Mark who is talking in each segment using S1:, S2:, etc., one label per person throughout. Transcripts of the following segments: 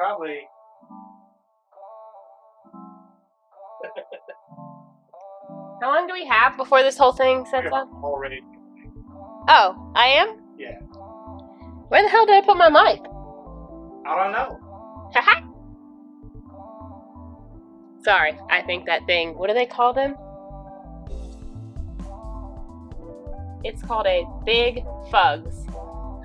S1: Probably.
S2: How long do we have before this whole thing sets up?
S1: Already.
S2: Oh, I am?
S1: Yeah.
S2: Where the hell did I put my mic?
S1: I don't know.
S2: Haha. Sorry, I think that thing, what do they call them? It's called a Big Fugs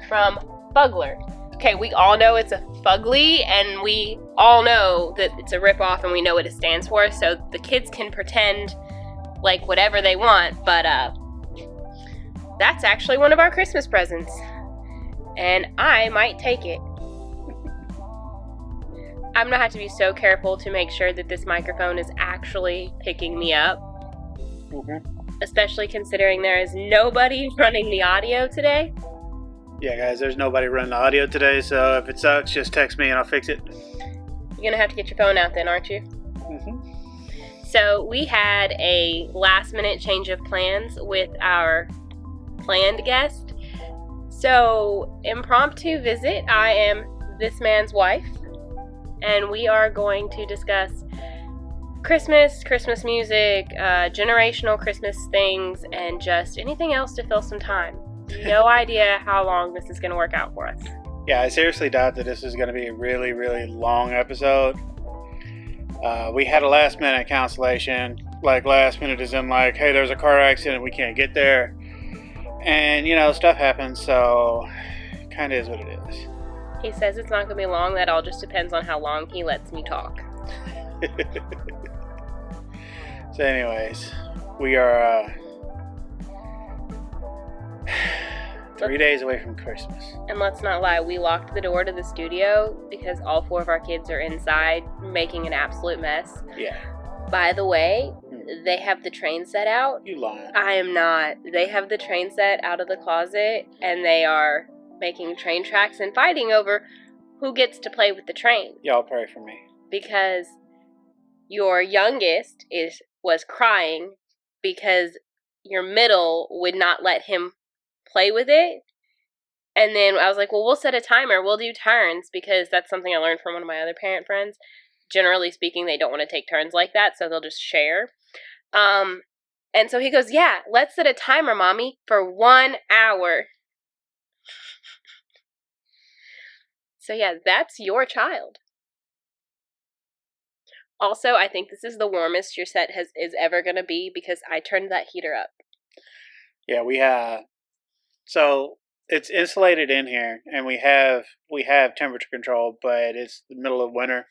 S2: from Fugler. Okay, we all know it's a fugly, and we all know that it's a ripoff, and we know what it stands for, so the kids can pretend like whatever they want, but that's actually one of our Christmas presents, and I might take it. I'm gonna have to be so careful to make sure that this microphone is actually picking me up, especially considering there is nobody running the audio today.
S1: Yeah, guys, there's nobody running the audio today, so if it sucks, just text me and I'll fix it.
S2: You're gonna have to get your phone out then, aren't you?
S1: Mm-hmm.
S2: So we had a last-minute change of plans with our planned guest. So, impromptu visit. I am this man's wife, and we are going to discuss Christmas music, generational Christmas things, and just anything else to fill some time. No idea how long this is going to work out for us.
S1: Yeah, I seriously doubt that this is going to be a really, really long episode. We had a last minute cancellation. Like, last minute is in like, hey, there's a car accident, we can't get there. And, you know, stuff happens, so kind of is what it is.
S2: He says it's not going to be long. That all just depends on how long he lets me talk.
S1: So anyways, we are 3 days away from Christmas.
S2: And let's not lie, we locked the door to the studio because all 4 of our kids are inside making an absolute mess.
S1: Yeah.
S2: By the way, they have the train set out.
S1: You lying.
S2: I am not. They have the train set out of the closet, and they are making train tracks and fighting over who gets to play with the train.
S1: Y'all pray for me.
S2: Because your youngest was crying because your middle would not let him play with it. And then I was like, well, we'll set a timer. We'll do turns, because that's something I learned from one of my other parent friends. Generally speaking, they don't want to take turns like that, so they'll just share. And so he goes, yeah, let's set a timer, Mommy, for 1 hour. So yeah, that's your child. Also, I think this is the warmest your set is ever going to be, because I turned that heater up.
S1: Yeah, we have. So it's insulated in here, and we have temperature control, but it's the middle of winter.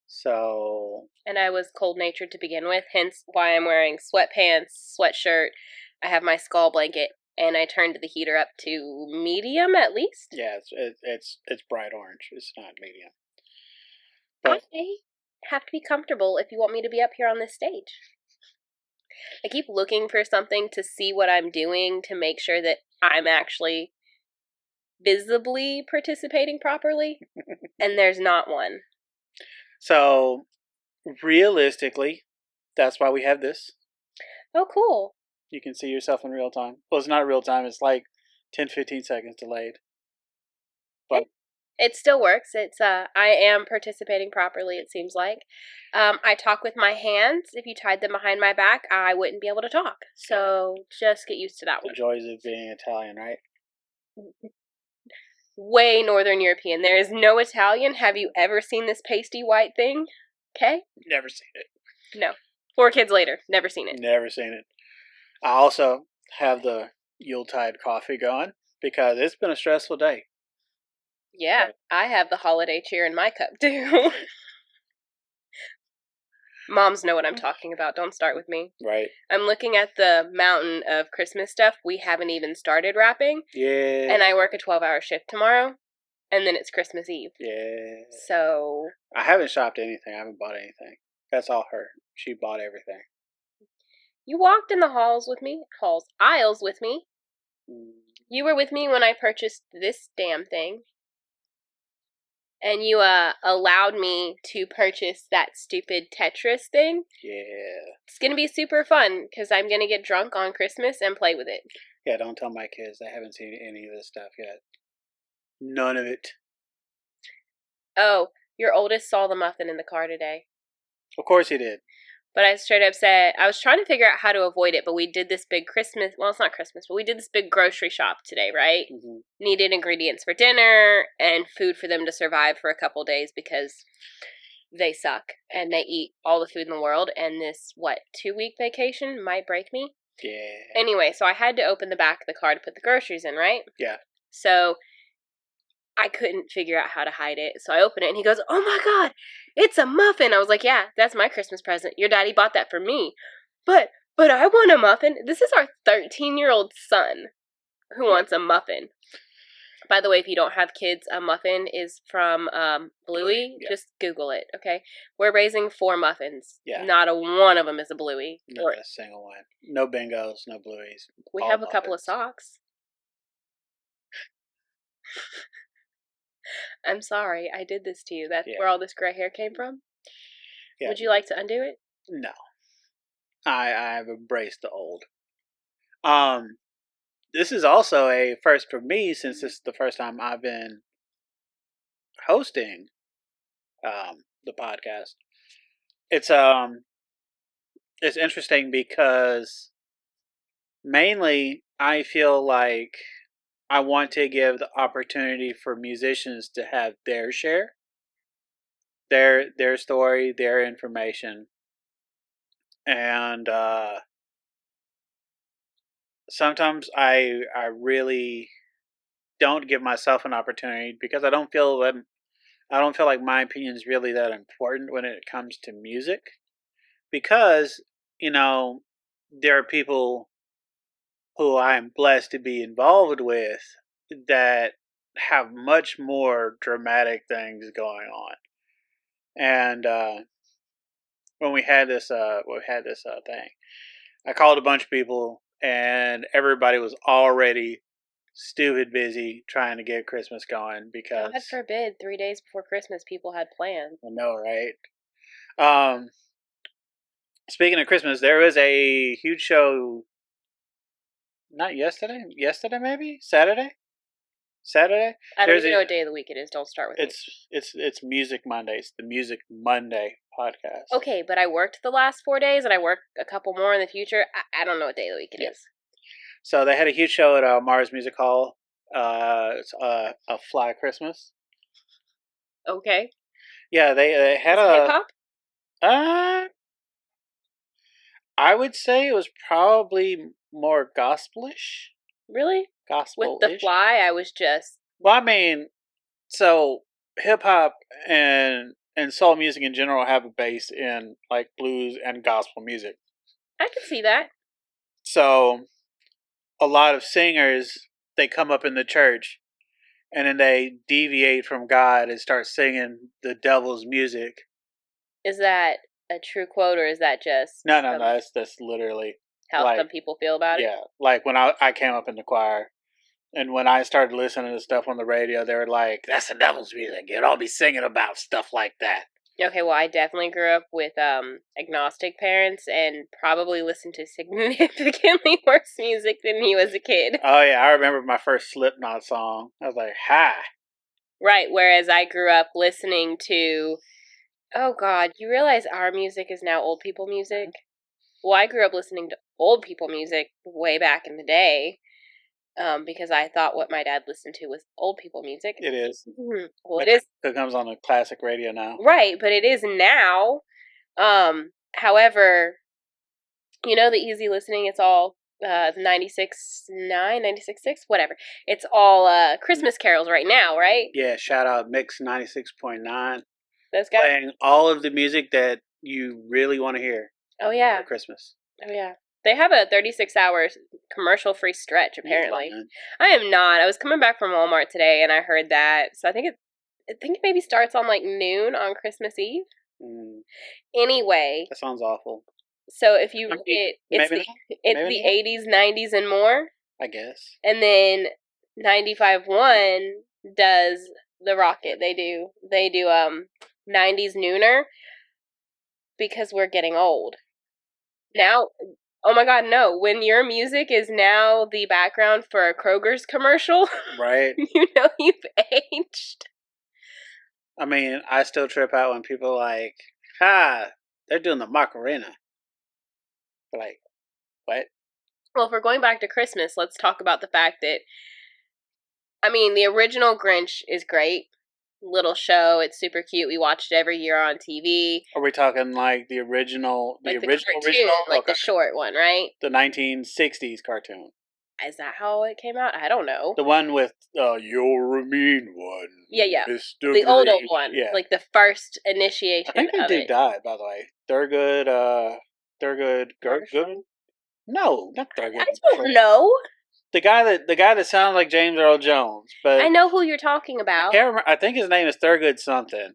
S1: So.
S2: And I was cold-natured to begin with, hence why I'm wearing sweatpants, sweatshirt. I have my skull blanket, and I turned the heater up to medium at least.
S1: Yeah, it's bright orange. It's not medium. But
S2: I have to be comfortable if you want me to be up here on this stage. I keep looking for something to see what I'm doing to make sure that I'm actually visibly participating properly, and there's not one.
S1: So, realistically, that's why we have this.
S2: Oh, cool.
S1: You can see yourself in real time. Well, it's not real time. It's like 10-15 seconds delayed. But
S2: it still works. It's I am participating properly, it seems like. I talk with my hands. If you tied them behind my back, I wouldn't be able to talk. So just get used to that one.
S1: The joys of being Italian, right?
S2: Way Northern European. There is no Italian. Have you ever seen this pasty white thing? Okay?
S1: Never seen it.
S2: No. 4 kids later. Never seen it.
S1: Never seen it. I also have the Yuletide coffee going because it's been a stressful day.
S2: Yeah, I have the holiday cheer in my cup too. Moms know what I'm talking about. Don't start with me.
S1: Right.
S2: I'm looking at the mountain of Christmas stuff. We haven't even started wrapping.
S1: Yeah.
S2: And I work a 12-hour shift tomorrow. And then it's Christmas Eve.
S1: Yeah.
S2: So.
S1: I haven't shopped anything. I haven't bought anything. That's all her. She bought everything.
S2: You walked in the aisles with me. You were with me when I purchased this damn thing. And you allowed me to purchase that stupid Tetris thing.
S1: Yeah.
S2: It's going to be super fun because I'm going to get drunk on Christmas and play with it.
S1: Yeah, don't tell my kids. They haven't seen any of this stuff yet. None of it.
S2: Oh, Your oldest saw the muffin in the car today.
S1: Of course he did.
S2: But I straight up said, I was trying to figure out how to avoid it, but we did this big Christmas, well, it's not Christmas, but we did this big grocery shop today, right?
S1: Mm-hmm.
S2: Needed ingredients for dinner and food for them to survive for a couple days because they suck and they eat all the food in the world. And this, 2-week vacation might break me?
S1: Yeah.
S2: Anyway, so I had to open the back of the car to put the groceries in, right?
S1: Yeah.
S2: So I couldn't figure out how to hide it. So I open it and he goes, "Oh my God, it's a muffin." I was like, "Yeah, that's my Christmas present. Your daddy bought that for me." But I want a muffin. This is our 13-year-old son who wants a muffin. By the way, if you don't have kids, a muffin is from Bluey. Yeah. Just Google it, okay? We're raising 4 muffins. Yeah. Not a one of them is a Bluey.
S1: Not a single one. No bingos, no Blueys.
S2: We have a couple of socks. I'm sorry, I did this to you. That's where all this gray hair came from? Yeah. Would you like to undo it?
S1: No. I've embraced the old. This is also a first for me since this is the first time I've been hosting the podcast. It's interesting because mainly I feel like I want to give the opportunity for musicians to have their share, their story, their information, and sometimes I really don't give myself an opportunity because I don't feel like my opinion is really that important when it comes to music, because there are people who I'm blessed to be involved with that have much more dramatic things going on. And when we had this thing, I called a bunch of people, and everybody was already stupid busy trying to get Christmas going because
S2: God forbid 3 days before Christmas people had plans.
S1: I know, right? Speaking of Christmas, there was a huge show. Not yesterday. Yesterday, maybe Saturday.
S2: I don't even know what day of the week it is. Don't start with
S1: me. It's Music Mondays. The Music Monday podcast.
S2: Okay, but I worked the last 4 days, and I work a couple more in the future. I don't know what day of the week it is.
S1: So they had a huge show at Mars Music Hall. It's a Fly Christmas.
S2: Okay.
S1: Yeah, they had
S2: hip hop.
S1: I would say it was probably more gospelish.
S2: Really?
S1: Gospel.
S2: With the Fly, I was just.
S1: Well, I mean, so hip hop and soul music in general have a base in like blues and gospel music.
S2: I can see that.
S1: So a lot of singers, they come up in the church and then they deviate from God and start singing the devil's music.
S2: Is that a true quote, or is that just
S1: no? That's literally
S2: how some people feel about it.
S1: Yeah, like when I came up in the choir, and when I started listening to stuff on the radio, they were like, "That's the devil's music. You don't be singing about stuff like that."
S2: Okay, well, I definitely grew up with agnostic parents and probably listened to significantly worse music than you as a kid.
S1: Oh yeah, I remember my first Slipknot song. I was like, "Hi."
S2: Right, whereas I grew up listening to. Oh God, you realize our music is now old people music? Well, I grew up listening to old people music way back in the day, because I thought what my dad listened to was old people music.
S1: It is.
S2: Mm-hmm. Well, it is.
S1: It comes on the classic radio now.
S2: Right, but it is now. However, the easy listening, it's all 96.9, 96.6, whatever. It's all Christmas carols right now, right?
S1: Yeah, shout out Mix 96.9.
S2: Those guys
S1: playing all of the music that you really want to hear.
S2: Oh yeah,
S1: for Christmas.
S2: Oh yeah, they have a 36-hour commercial-free stretch. Apparently, I am not. I was coming back from Walmart today, and I heard that. So I think it maybe starts on like noon on Christmas Eve. Anyway,
S1: that sounds awful.
S2: So if you it's the 80s, 90s, and more.
S1: I guess.
S2: And then 95.1 does the rocket. They do 90s nooner because we're getting old. Now, oh my God, no. When your music is now the background for a Kroger's commercial,
S1: right?
S2: You know you've aged.
S1: I mean, I still trip out when people are like, "Ha, they're doing the Macarena." Like, what?
S2: Well, if we're going back to Christmas, let's talk about the fact that, I mean, the original Grinch is great. Little show. It's super cute. We watched it every year on TV.
S1: Are we talking like the original,
S2: Like the cartoon, like the short one, right?
S1: The 1960s cartoon.
S2: Is that how it came out? I don't know.
S1: The one with "You're a mean one."
S2: Yeah.
S1: Mr.
S2: The old
S1: Green.
S2: one.
S1: Yeah.
S2: Like the first initiation.
S1: I think that dude died, by the way. Thurgood. Good. No, not Thurgood.
S2: I don't know.
S1: The guy that sounds like James Earl Jones, but
S2: I know who you're talking about.
S1: I can't remember. I think his name is Thurgood something.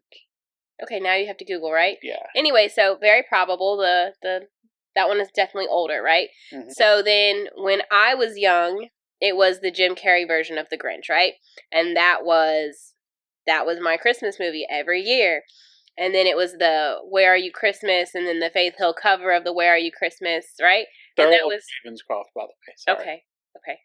S2: Okay, now you have to Google, right?
S1: Yeah.
S2: Anyway, so very probable that one is definitely older, right? Mm-hmm. So then when I was young, it was the Jim Carrey version of The Grinch, right? And that was my Christmas movie every year. And then it was the Where Are You Christmas, and then the Faith Hill cover of the Where Are You Christmas, right? And that was
S1: Ravenscroft, by the way. Sorry.
S2: Okay.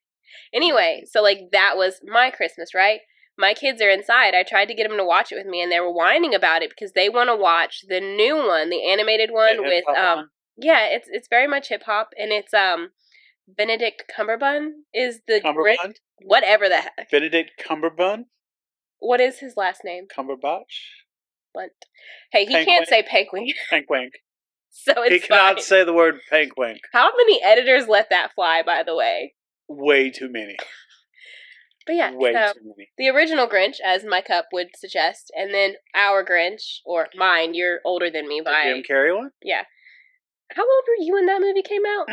S2: Anyway, so like that was my Christmas, right? My kids are inside. I tried to get them to watch it with me, and they were whining about it because they want to watch the new one, the animated one with yeah, it's very much hip hop, and it's Benedict Cumberbatch is the
S1: Cumberbatch?
S2: Whatever the heck.
S1: Benedict Cumberbatch?
S2: What is his last name?
S1: Cumberbatch.
S2: But hey, he can't say Pankwink.
S1: Pankwink.
S2: So it's
S1: he cannot say the word Pankwink.
S2: How many editors let that fly, by the way?
S1: Way too many.
S2: But yeah,
S1: way too many.
S2: The original Grinch, as my cup would suggest, and then our Grinch, or mine, you're older than me by...
S1: The Jim Carrey one?
S2: Yeah. How old were you when that movie came out?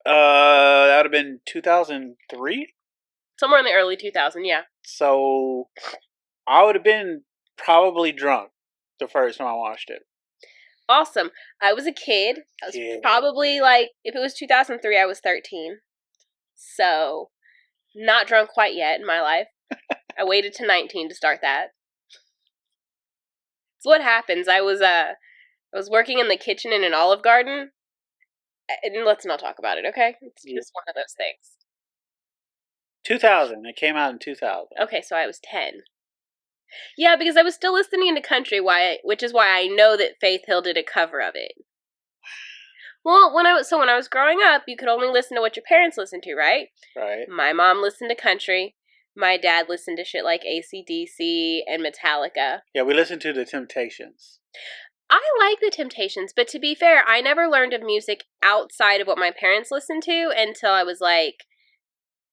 S1: That would have been 2003?
S2: Somewhere in the early 2000s, yeah.
S1: So, I would have been probably drunk the first time I watched it.
S2: Awesome. I was a kid. I was probably like, if it was 2003, I was 13. So, not drunk quite yet in my life. I waited to 19 to start that. So what happens? I was working in the kitchen in an Olive Garden. And let's not talk about it, okay? It's just one of those things.
S1: 2000. It came out in 2000.
S2: Okay, so I was 10. Yeah, because I was still listening to country, which is why I know that Faith Hill did a cover of it. Well, when I was growing up, you could only listen to what your parents listened to, right?
S1: Right.
S2: My mom listened to country. My dad listened to shit like AC/DC and Metallica.
S1: Yeah, we listened to the Temptations.
S2: I like the Temptations, but to be fair, I never learned of music outside of what my parents listened to until I was like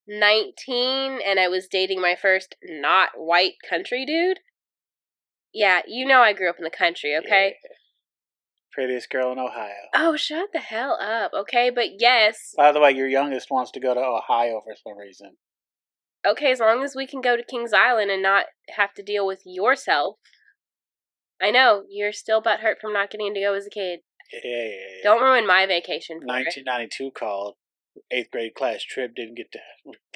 S2: 19 and I was dating my first not white country dude. Yeah, you know I grew up in the country, okay?
S1: Yeah. Prettiest girl in Ohio.
S2: Oh, shut the hell up, okay? But yes.
S1: By the way, your youngest wants to go to Ohio for some reason.
S2: Okay, as long as we can go to Kings Island and not have to deal with yourself. I know, you're still butthurt from not getting to go as a kid.
S1: Yeah.
S2: Don't ruin my vacation for
S1: 1992 called. 8th grade class trip didn't get to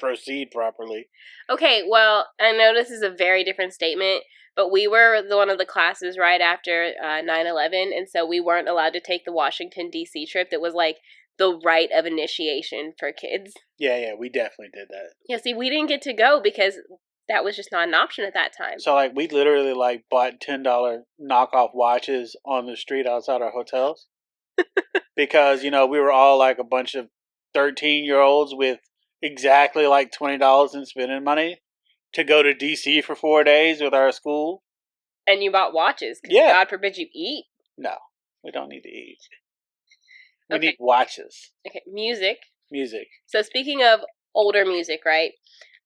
S1: proceed properly.
S2: Okay, well, I know this is a very different statement, but we were one of the classes right after 9/11, and so we weren't allowed to take the Washington, D.C. trip that was like the rite of initiation for kids.
S1: Yeah, we definitely did that.
S2: Yeah, see, we didn't get to go because that was just not an option at that time.
S1: So, like, we literally, like, bought $10 knockoff watches on the street outside our hotels. Because, you know, we were all, like, a bunch of 13-year-olds with exactly, like, $20 in spending money to go to D.C. for 4 days with our school.
S2: And you bought watches.
S1: Yeah.
S2: God forbid you eat.
S1: No, we don't need to eat. We need watches.
S2: Okay, music.
S1: So,
S2: speaking of older music, right?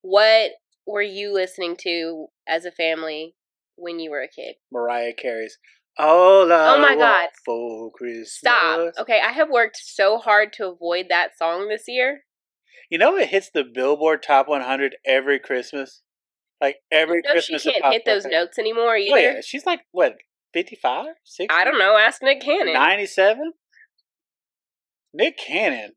S2: What were you listening to as a family when you were a kid?
S1: Mariah Carey's All I
S2: Oh my God.
S1: For Christmas.
S2: Stop. Okay, I have worked so hard to avoid that song this year.
S1: You know it hits the Billboard Top 100 every Christmas? Like every Christmas.
S2: She can't hit those notes anymore either.
S1: Oh yeah, she's like, what, 55? 60?
S2: I don't know, ask Nick Cannon.
S1: 97? Nick Cannon.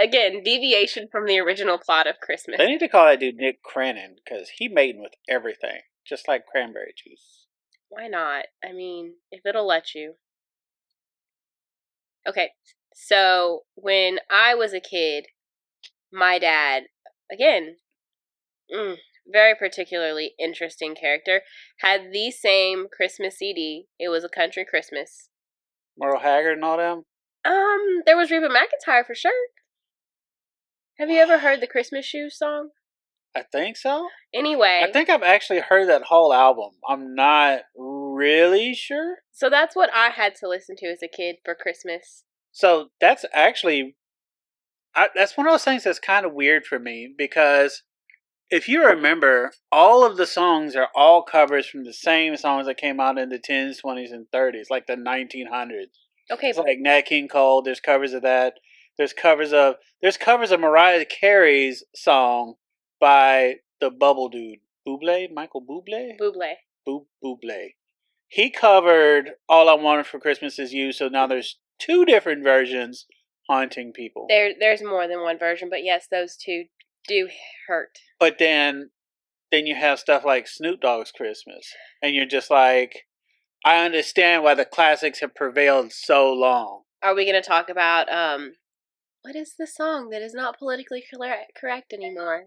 S2: Again, deviation from the original plot of Christmas.
S1: They need to call that dude Nick Cannon because he mating with everything, just like cranberry juice.
S2: Why not? I mean, if it'll let you. Okay, so when I was a kid, my dad, again, very particularly interesting character, had the same Christmas CD. It was A Country Christmas.
S1: Merle Haggard and all them?
S2: There was Reba McEntire for sure. Have you ever heard the Christmas Shoes song?
S1: I think so.
S2: Anyway.
S1: I think I've actually heard that whole album. I'm not really sure.
S2: So that's what I had to listen to as a kid for Christmas.
S1: So that's actually... that's one of those things that's kind of weird for me, because if you remember, all of the songs are all covers from the same songs that came out in the 10s, 20s, and 30s, like the 1900s.
S2: Okay.
S1: It's like Nat King Cole, there's covers of that. There's covers of Mariah Carey's song by the Bubble Dude. Bublé? Michael Bublé? Bublé. He covered All I Wanted for Christmas Is You, so now there's two different versions haunting people.
S2: There's more than one version, but yes, those two do hurt.
S1: But then you have stuff like Snoop Dogg's Christmas, and you're just like, I understand why the classics have prevailed so long.
S2: Are we going to talk about what is the song that is not politically correct anymore?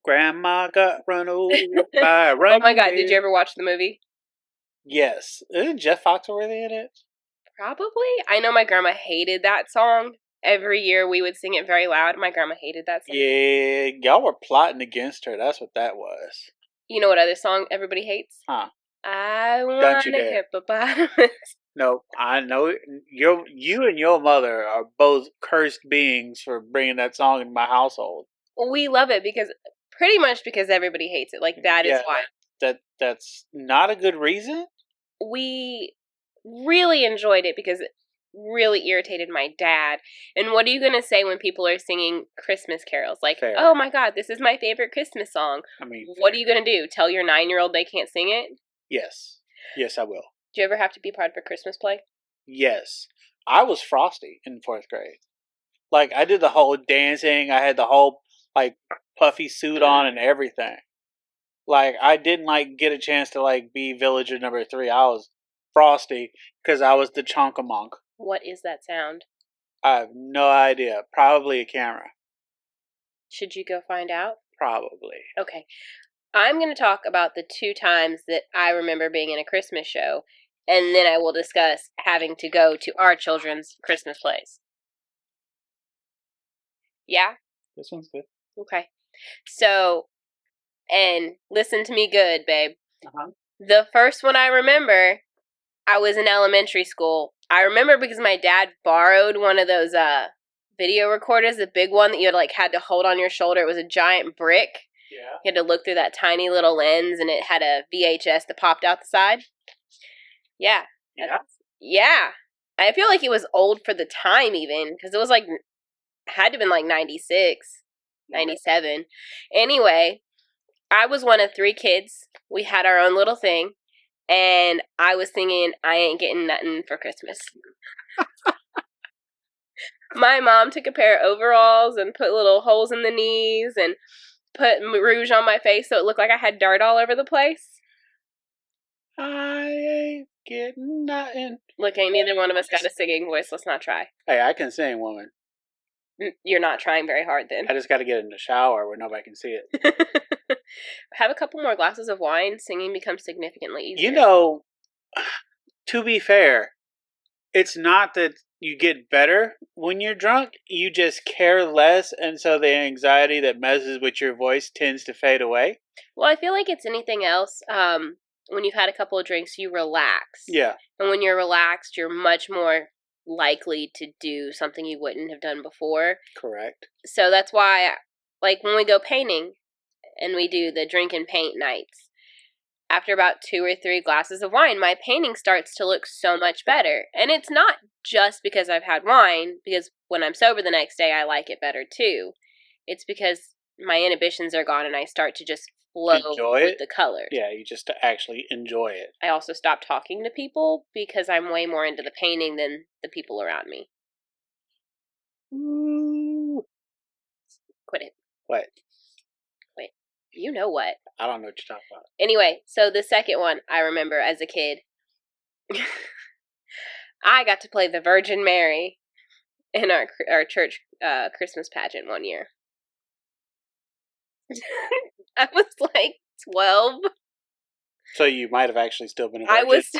S1: Grandma got run over by a reindeer.
S2: Oh my God! Did you ever watch the movie?
S1: Yes. Isn't Jeff Foxworthy in it?
S2: Probably. I know my grandma hated that song. Every year we would sing it very loud. My grandma hated that song.
S1: Yeah, y'all were plotting against her. That's what that was.
S2: You know what other song everybody hates?
S1: Huh?
S2: I want a hippopotamus.
S1: No, I know you and your mother are both cursed beings for bringing that song in my household.
S2: We love it pretty much because everybody hates it. Like, that is why.
S1: That's not a good reason.
S2: We really enjoyed it because it really irritated my dad. And what are you going to say when people are singing Christmas carols? Like, fair. Oh my God, this is my favorite Christmas song. I mean, what are you going to do? Tell your 9-year-old they can't sing it?
S1: Yes. Yes, I will.
S2: Do you ever have to be part of a Christmas play?
S1: Yes. I was Frosty in 4th grade. Like, I did the whole dancing. I had the whole, like, puffy suit on and everything. Like, I didn't, like, get a chance to, like, be villager number 3. I was Frosty because I was the Chonkamonk.
S2: What is that sound?
S1: I have no idea. Probably a camera.
S2: Should you go find out?
S1: Probably.
S2: Okay. I'm going to talk about the 2 times that I remember being in a Christmas show, and then I will discuss having to go to our children's Christmas plays. Yeah?
S1: This one's good.
S2: Okay. So, and listen to me good, babe.
S1: Uh-huh.
S2: The first one I remember, I was in elementary school. I remember because my dad borrowed one of those video recorders, the big one that you had to hold on your shoulder. It was a giant brick.
S1: Yeah.
S2: You had to look through that tiny little lens, and it had a VHS that popped out the side. Yeah. Yeah. I feel like it was old for the time even, because it was had to have been 96, 97. Anyway, I was one of 3 kids. We had our own little thing, and I was singing I Ain't Getting Nothing for Christmas. My mom took a pair of overalls and put little holes in the knees and put rouge on my face so it looked like I had dirt all over the place.
S1: I ain't getting nothing.
S2: Look, ain't neither one of us got a singing voice. Let's not try.
S1: Hey, I can sing, woman.
S2: You're not trying very hard then.
S1: I just got to get in the shower where nobody can see it.
S2: Have a couple more glasses of wine. Singing becomes significantly easier.
S1: You know, to be fair, it's not that you get better when you're drunk. You just care less, and so the anxiety that messes with your voice tends to fade away.
S2: Well, I feel like it's anything else. When you've had a couple of drinks, you relax.
S1: Yeah.
S2: And when you're relaxed, you're much more likely to do something you wouldn't have done before.
S1: Correct.
S2: So that's why, when we go painting and we do the drink and paint nights, after about 2 or 3 glasses of wine, my painting starts to look so much better. And it's not just because I've had wine, because when I'm sober the next day, I like it better too. It's because my inhibitions are gone and I start to just flow with the colors.
S1: Yeah, you just actually enjoy it.
S2: I also stop talking to people because I'm way more into the painting than the people around me.
S1: Ooh.
S2: Quit it.
S1: What?
S2: Quit. You know what.
S1: I don't know what you're talking about.
S2: Anyway, so the second one I remember as a kid, I got to play the Virgin Mary in our church Christmas pageant one year. I was like 12.
S1: So you might have actually still been a
S2: I
S1: virgin.
S2: was.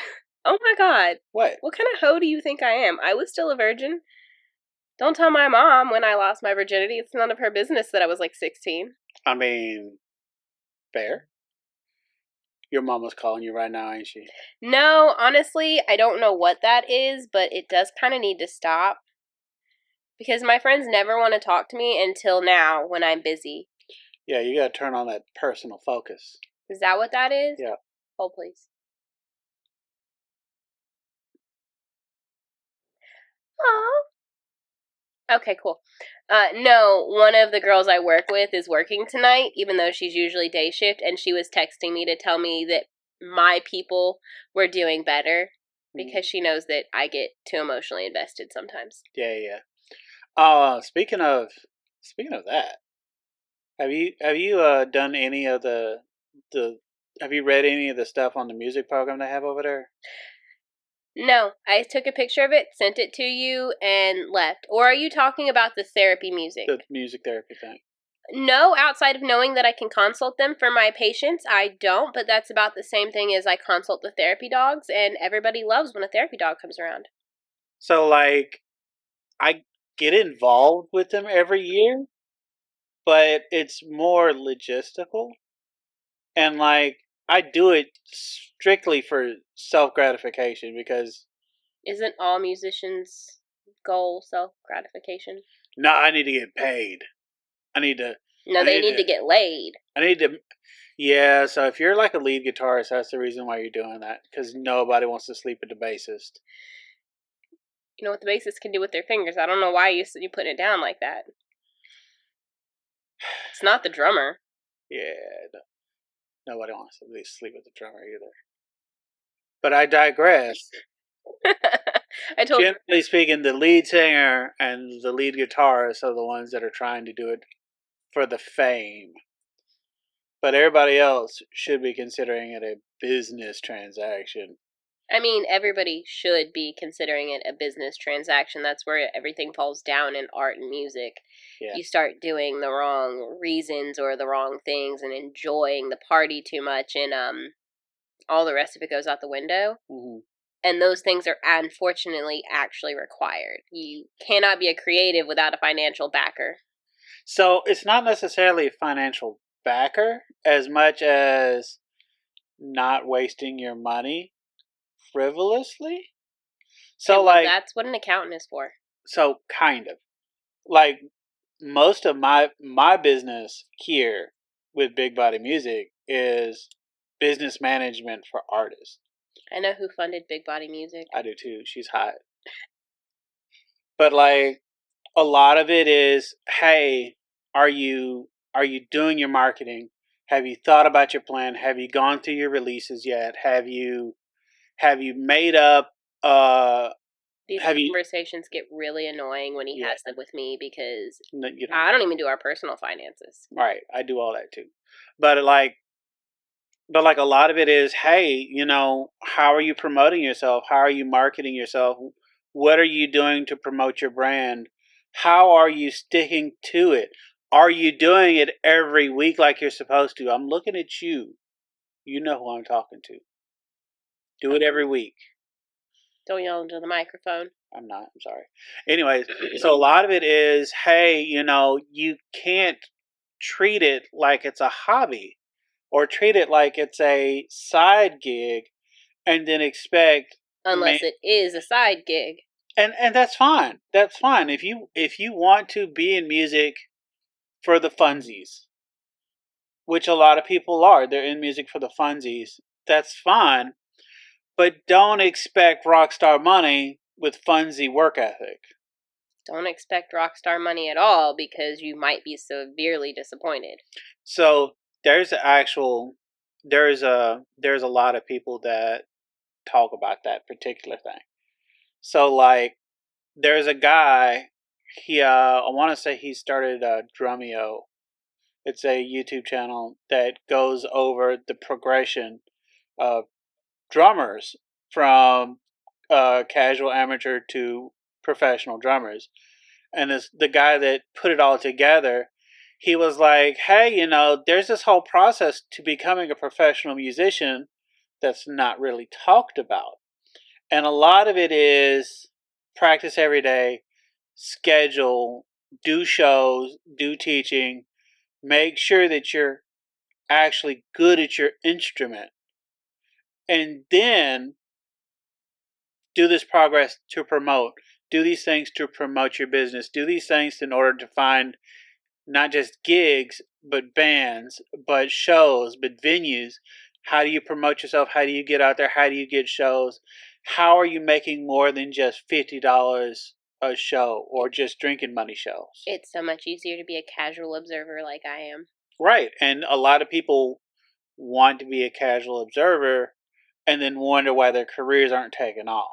S2: Oh my God.
S1: What?
S2: What kind of hoe do you think I am? I was still a virgin. Don't tell my mom when I lost my virginity. It's none of her business that I was like 16.
S1: I mean, fair. Your mama's calling you right now, ain't she?
S2: No, honestly, I don't know what that is, but it does kind of need to stop. Because my friends never want to talk to me until now when I'm busy.
S1: Yeah, you gotta turn on that personal focus.
S2: Is that what that is?
S1: Yeah.
S2: Hold, please. Aww. Okay, cool. No, one of the girls I work with is working tonight, even though she's usually day shift, and she was texting me to tell me that my people were doing better because she knows that I get too emotionally invested sometimes.
S1: Yeah. Speaking of that, have you done any of the have you read any of the stuff on the music program they have over there?
S2: No, I took a picture of it, sent it to you, and left. Or are you talking about the therapy music?
S1: The music therapy thing.
S2: No, outside of knowing that I can consult them for my patients, I don't, but that's about the same thing as I consult the therapy dogs, and everybody loves when a therapy dog comes around.
S1: So, like, I get involved with them every year, but it's more logistical. And, like, I do it strictly for self gratification because.
S2: Isn't all musicians' goal self gratification?
S1: No, I need to get paid. I need to.
S2: No, they need to get laid.
S1: I need to. Yeah, so if you're like a lead guitarist, that's the reason why you're doing that. Because nobody wants to sleep with the bassist.
S2: You know what the bassist can do with their fingers. I don't know why you put it down like that. It's not the drummer.
S1: Yeah, nobody wants to sleep with the drummer either. But I digress.
S2: I told you.
S1: Generally speaking, the lead singer and the lead guitarist are the ones that are trying to do it for the fame. But everybody else should be considering it a business transaction.
S2: I mean, everybody should be considering it a business transaction. That's where everything falls down in art and music.
S1: Yeah.
S2: You start doing the wrong reasons or the wrong things and enjoying the party too much, and all the rest of it goes out the window.
S1: Mm-hmm.
S2: And those things are unfortunately actually required. You cannot be a creative without a financial backer.
S1: So it's not necessarily a financial backer as much as not wasting your money frivolously. So,
S2: okay, well,
S1: like,
S2: that's what an accountant is for.
S1: So kind of like most of my business here with Big Body Music is business management for artists.
S2: I know who funded Big Body Music.
S1: I do too. She's hot. But like a lot of it is, hey, are you doing your marketing? Have you thought about your plan? Have you gone through your releases yet? Have you made up
S2: These conversations get really annoying when he has them with me because I don't even do our personal finances.
S1: Right, I do all that too. But like a lot of it is, hey, how are you promoting yourself? How are you marketing yourself? What are you doing to promote your brand? How are you sticking to it? Are you doing it every week like you're supposed to? I'm looking at you. You know who I'm talking to. Do it every week.
S2: Don't yell into the microphone.
S1: I'm not. I'm sorry. Anyways, so a lot of it is, hey, you can't treat it like it's a hobby or treat it like it's a side gig and then expect
S2: unless it is a side gig.
S1: And that's fine. That's fine. If you want to be in music for the funsies, which a lot of people are, they're in music for the funsies. That's fine. But don't expect rock star money with funsy work ethic.
S2: Don't expect rock star money at all because you might be severely disappointed.
S1: So there's a lot of people that talk about that particular thing. So like there's a guy, I want to say he started Drumeo. It's a YouTube channel that goes over the progression of drummers from casual amateur to professional drummers. And the guy that put it all together, he was like, hey, there's this whole process to becoming a professional musician that's not really talked about. And a lot of it is practice every day, schedule, do shows, do teaching, make sure that you're actually good at your instrument, and then do this progress to promote. Do these things to promote your business. Do these things in order to find not just gigs, but bands, but shows, but venues. How do you promote yourself? How do you get out there? How do you get shows? How are you making more than just $50 a show or just drinking money shows?
S2: It's so much easier to be a casual observer like I am.
S1: Right. And a lot of people want to be a casual observer and then wonder why their careers aren't taking off.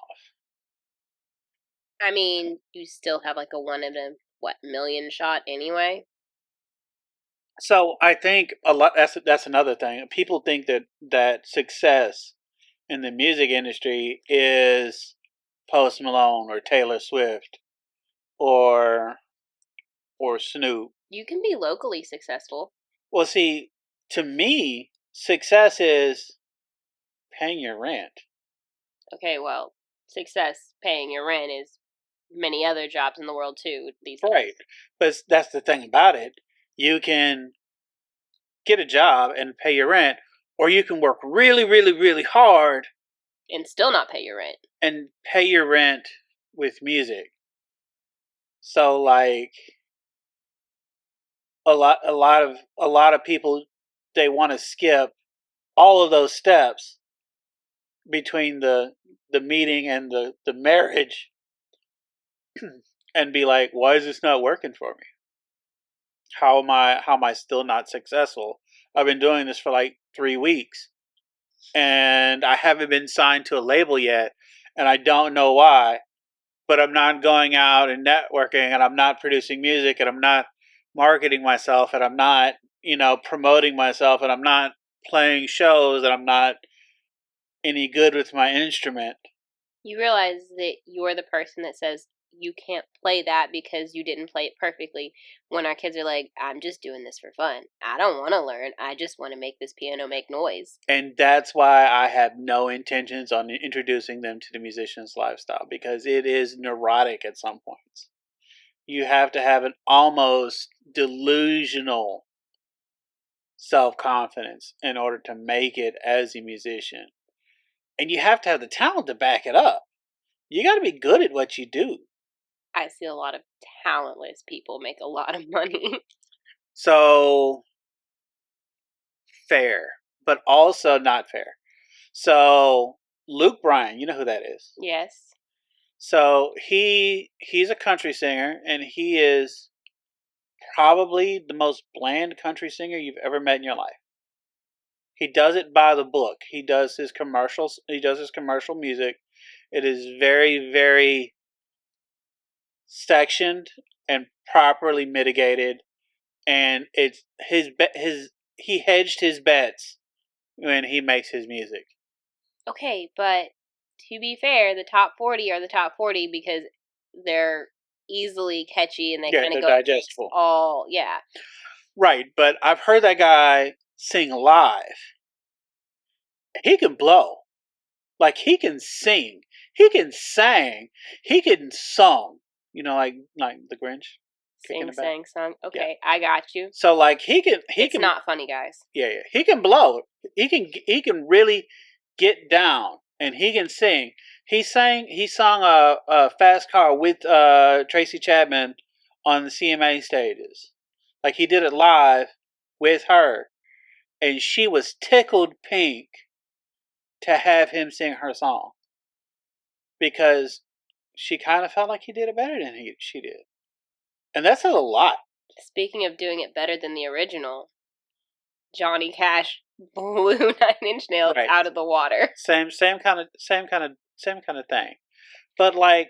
S2: I mean, you still have like a 1 in a million shot anyway.
S1: So I think a lot. That's another thing. People think that success in the music industry is Post Malone or Taylor Swift or Snoop.
S2: You can be locally successful.
S1: Well, see, to me, success is paying your rent.
S2: Okay, well, success paying your rent is many other jobs in the world too these days.
S1: Right. But that's the thing about it. You can get a job and pay your rent, or you can work really, really, really hard
S2: and still not pay your rent.
S1: And pay your rent with music. So like a lot of people, they want to skip all of those steps between the meeting and the marriage and be like, why is this not working for me? How am I still not successful? I've been doing this for like 3 weeks and I haven't been signed to a label yet, and I don't know why, but I'm not going out and networking, and I'm not producing music, and I'm not marketing myself, and I'm not, promoting myself, and I'm not playing shows, and I'm not any good with my instrument.
S2: You realize that you're the person that says you can't play that because you didn't play it perfectly, when our kids are like, I'm just doing this for fun. I don't want to learn. I just want to make this piano make noise.
S1: And that's why I have no intentions on introducing them to the musician's lifestyle, because it is neurotic at some points. You have to have an almost delusional self-confidence in order to make it as a musician. And you have to have the talent to back it up. You got to be good at what you do.
S2: I see a lot of talentless people make a lot of money.
S1: So, fair, but also not fair. So, Luke Bryan, you know who that is?
S2: Yes.
S1: So, he's a country singer, and he is probably the most bland country singer you've ever met in your life. He does it by the book. He does his commercials. He does his commercial music. It is very, very sectioned and properly mitigated, and it's his he hedged his bets when he makes his music.
S2: Okay, but to be fair, the top 40 are the top 40 because they're easily catchy and they kind of go
S1: digestible.
S2: All
S1: Right, but I've heard that guy sing live. He can blow. Like, he can sing. He can sing. He can song. Like the Grinch.
S2: Sing, sang, song. Okay, yeah. I got you.
S1: So like
S2: it's not funny, guys.
S1: Yeah. He can blow. He can really get down, and he can sing. He sung a Fast Car with Tracy Chapman on the CMA stages. Like, he did it live with her, and she was tickled pink to have him sing her song, because she kind of felt like he did it better than she did. And that says a lot.
S2: Speaking of doing it better than the original, Johnny Cash blew 9-Inch Nails out of the water.
S1: Same kind of thing. But like,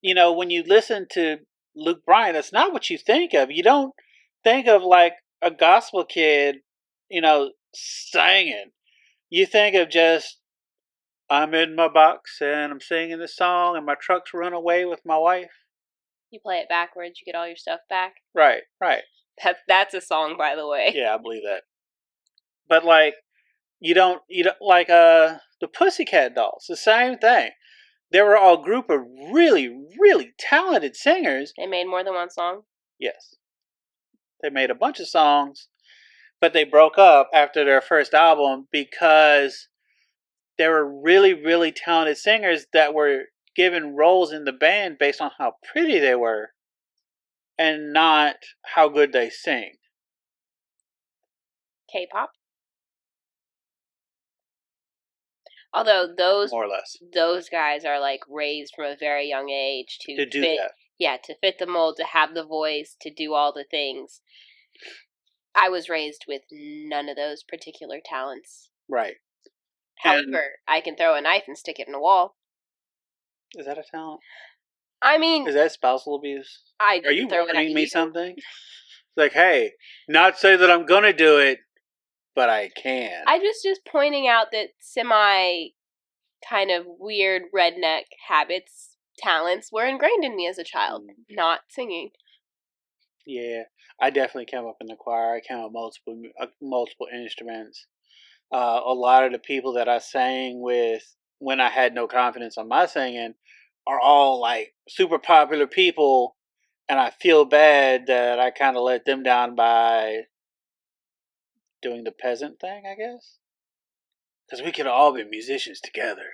S1: when you listen to Luke Bryan, that's not what you think of. You don't think of like a gospel kid, singing. You think of just, I'm in my box and I'm singing this song and my truck's run away with my wife.
S2: You play it backwards, you get all your stuff back.
S1: Right.
S2: That's a song, by the way.
S1: Yeah, I believe that. But like, you don't like the Pussycat Dolls, the same thing. They were all a group of really, really talented singers.
S2: They made more than one song?
S1: Yes. They made a bunch of songs, but they broke up after their first album because they were really, really talented singers that were given roles in the band based on how pretty they were and not how good they sing.
S2: K-pop? Although
S1: More or less.
S2: those guys are like raised from a very young age to
S1: do
S2: fit,
S1: that.
S2: Yeah, to fit the mold, to have the voice, to do all the things. I was raised with none of those particular talents.
S1: Right.
S2: However, I can throw a knife and stick it in a wall.
S1: Is that a talent?
S2: I mean,
S1: is that spousal abuse?
S2: Are
S1: you warning me something? Like, hey, not say that I'm gonna do it, but I can.
S2: I just pointing out that semi kind of weird redneck habits, talents were ingrained in me as a child. Not singing.
S1: Yeah, I definitely came up in the choir. I came up multiple instruments. A lot of the people that I sang with when I had no confidence on my singing are all like super popular people, and I feel bad that I kind of let them down by doing the peasant thing, I guess. Because we could all be musicians together.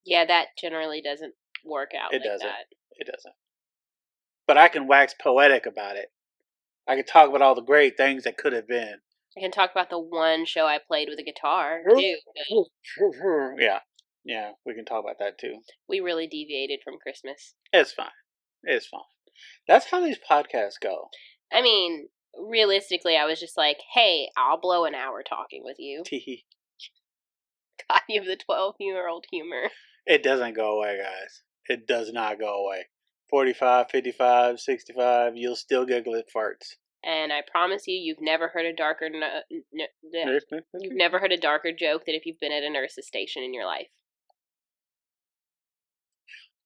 S2: Yeah, that generally doesn't work out
S1: It doesn't.
S2: that.
S1: It doesn't. But I can wax poetic about it. I can talk about all the great things that could have been.
S2: I can talk about the one show I played with a guitar, too.
S1: Yeah, we can talk about that, too.
S2: We really deviated from Christmas.
S1: It's fine. It's fine. That's how these podcasts go.
S2: I mean, realistically, I was just like, hey, I'll blow an hour talking with you. God, you have the 12-year-old humor.
S1: It doesn't go away, guys. It does not go away. 45, 55, 65, you'll still giggle at farts.
S2: And I promise you, you've never heard a darker you've never heard a darker joke than if you've been at a nurse's station in your life.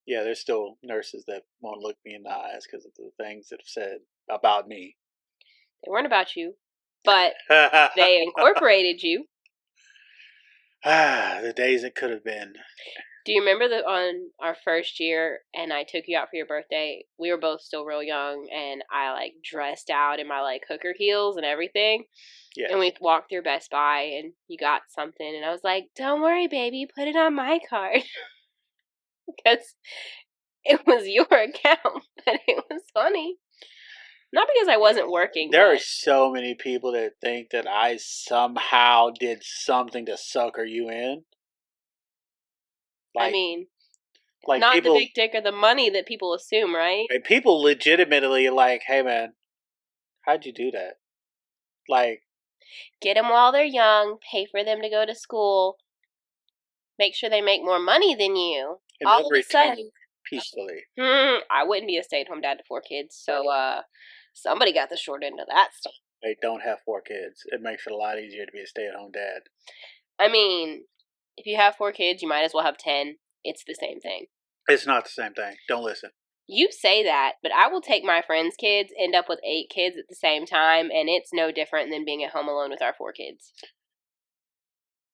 S1: Yeah, there's still nurses that won't look me in the eyes because of the things that have said about me.
S2: They weren't about you, but they incorporated you.
S1: The days it could have been.
S2: Do you remember that on our first year and I took you out for your birthday? We were both still real young and I like dressed out in my like hooker heels and everything. Yes. And we walked through Best Buy and you got something and I was like, don't worry, baby, put it on my card. Because it was your account, but it was funny. Not because I wasn't working.
S1: There are so many people that think that I somehow did something to sucker you in.
S2: Like, I mean, like not people, the big dick or the money that people assume, right?
S1: People legitimately like, hey man, how'd you do that? Like,
S2: get them while they're young, pay for them to go to school, make sure they make more money than you.
S1: And all of a sudden, peacefully.
S2: I wouldn't be a stay-at-home dad to 4 kids, so somebody got the short end of that stuff.
S1: They don't have 4 kids. It makes it a lot easier to be a stay-at-home dad.
S2: I mean, if you have 4 kids, you might as well have 10. It's the same thing.
S1: It's not the same thing. Don't listen.
S2: You say that, but I will take my friends' kids, end up with 8 kids at the same time, and it's no different than being at home alone with our 4 kids.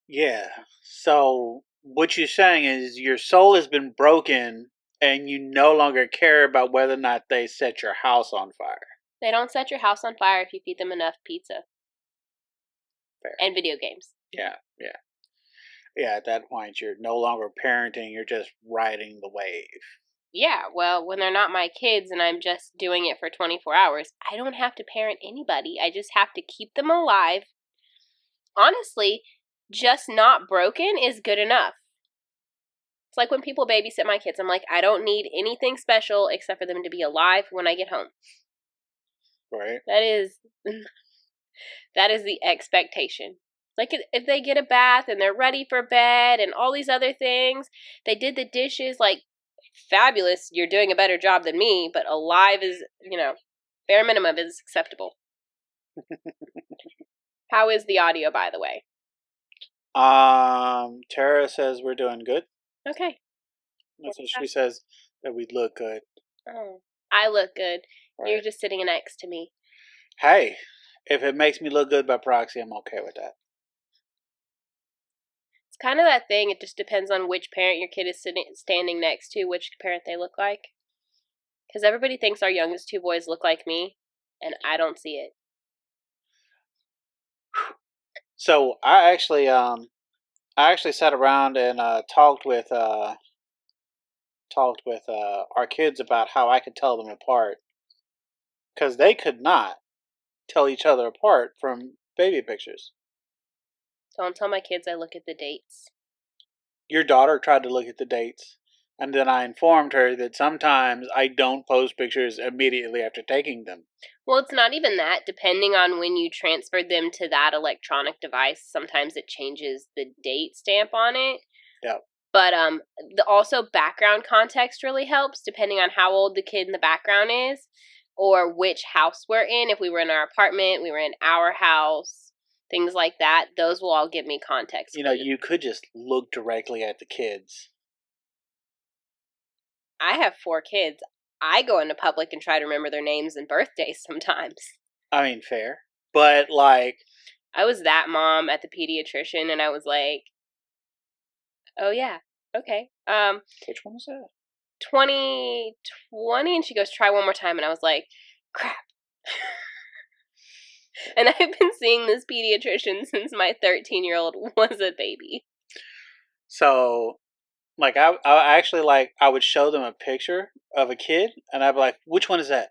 S1: Yeah. So what you're saying is your soul has been broken and you no longer care about whether or not they set your house on fire.
S2: They don't set your house on fire if you feed them enough pizza. Fair. And video games.
S1: Yeah. Yeah, at that point, you're no longer parenting, you're just riding the wave.
S2: Yeah, well, when they're not my kids and I'm just doing it for 24 hours, I don't have to parent anybody. I just have to keep them alive. Honestly, just not broken is good enough. It's like when people babysit my kids. I'm like, I don't need anything special except for them to be alive when I get home.
S1: Right.
S2: That is the expectation. Like if they get a bath and they're ready for bed and all these other things, they did the dishes, like, fabulous. You're doing a better job than me, but alive is, bare minimum is acceptable. How is the audio, by the way?
S1: Tara says we're doing good.
S2: Okay.
S1: That's what she says, that we look good.
S2: Oh, I look good. Right. You're just sitting next to me.
S1: Hey, if it makes me look good by proxy, I'm okay with that.
S2: It's kind of that thing. It just depends on which parent your kid is standing next to, which parent they look like. Because everybody thinks our youngest two boys look like me, and I don't see it.
S1: So I actually sat around and talked with our kids about how I could tell them apart, because they could not tell each other apart from baby pictures.
S2: Don't tell my kids I look at the dates.
S1: Your daughter tried to look at the dates, and then I informed her that sometimes I don't post pictures immediately after taking them.
S2: Well, it's not even that. Depending on when you transferred them to that electronic device, sometimes it changes the date stamp on it.
S1: Yep.
S2: But also background context really helps, depending on how old the kid in the background is, or which house we're in. If we were in our apartment, we were in our house, things like that. Those will all give me context.
S1: You know, you could just look directly at the kids.
S2: I have 4 kids. I go into public and try to remember their names and birthdays sometimes.
S1: I mean, fair. But, like...
S2: I was that mom at the pediatrician, and I was like, oh, yeah, okay.
S1: Which one was that?
S2: 2020, and she goes, try one more time, and I was like, crap. And I've been seeing this pediatrician since my 13-year-old was a baby.
S1: So, like, I actually, like, I would show them a picture of a kid, and I'd be like, which one is that?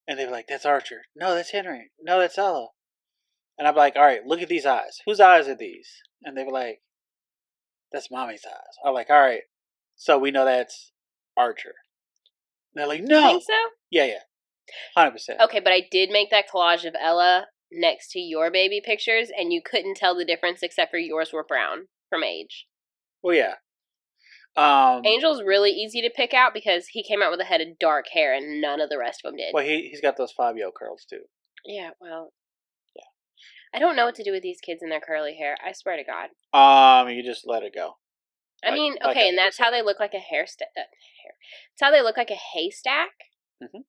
S1: And they'd be like, that's Archer. No, that's Henry. No, that's Ella. And I'd be like, all right, look at these eyes. Whose eyes are these? And they'd be like, that's Mommy's eyes. I'm like, all right, so we know that's Archer. And they're like, no.
S2: You think so?
S1: Yeah. 100%.
S2: Okay, but I did make that collage of Ella next to your baby pictures, and you couldn't tell the difference except for yours were brown from age.
S1: Well, yeah.
S2: Angel's really easy to pick out because he came out with a head of dark hair, and none of the rest of them did.
S1: Well, he's got those Fabio curls, too.
S2: Yeah, well...
S1: Yeah.
S2: I don't know what to do with these kids and their curly hair. I swear to God.
S1: You just let it go.
S2: I mean, okay, and that's how they look like a That's how they look like a haystack.
S1: Mm-hmm.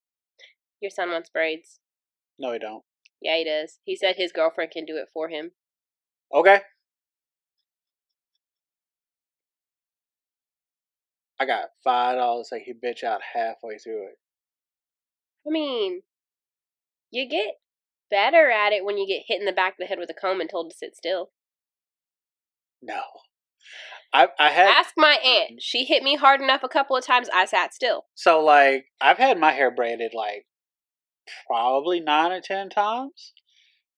S2: Your son wants braids.
S1: No, he don't.
S2: Yeah, he does. He said his girlfriend can do it for him.
S1: Okay. I got $5 so he bitch out halfway through it.
S2: I mean, you get better at it when you get hit in the back of the head with a comb and told to sit still.
S1: No. I had...
S2: Ask my aunt. She hit me hard enough a couple of times, I sat still.
S1: So, like, I've had my hair braided, like, probably 9 or 10 times.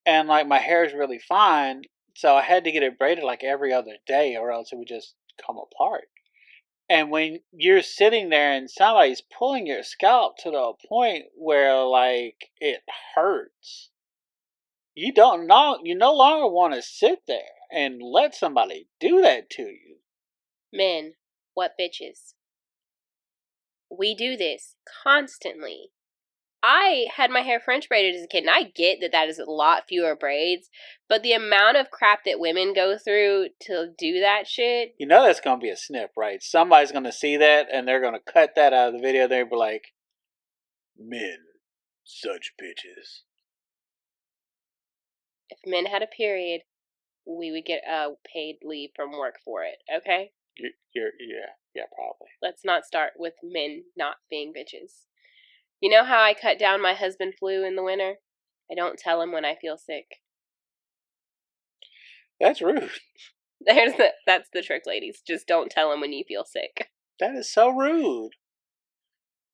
S1: And, like, my hair is really fine. So I had to get it braided, like, every other day or else it would just come apart. And when you're sitting there and somebody's pulling your scalp to the point where, like, it hurts, you no longer want to sit there and let somebody do that to you.
S2: Men, what bitches? We do this constantly. I had my hair French braided as a kid, and I get that is a lot fewer braids, but the amount of crap that women go through to do that shit...
S1: You know that's going to be a snip, right? Somebody's going to see that, and they're going to cut that out of the video. They'll be like, men, such bitches.
S2: If men had a period, we would get paid leave from work for it, okay?
S1: Yeah, probably.
S2: Let's not start with men not being bitches. You know how I cut down my husband flu in the winter? I don't tell him when I feel sick.
S1: That's rude.
S2: That's the trick, ladies. Just don't tell him when you feel sick.
S1: That is so rude.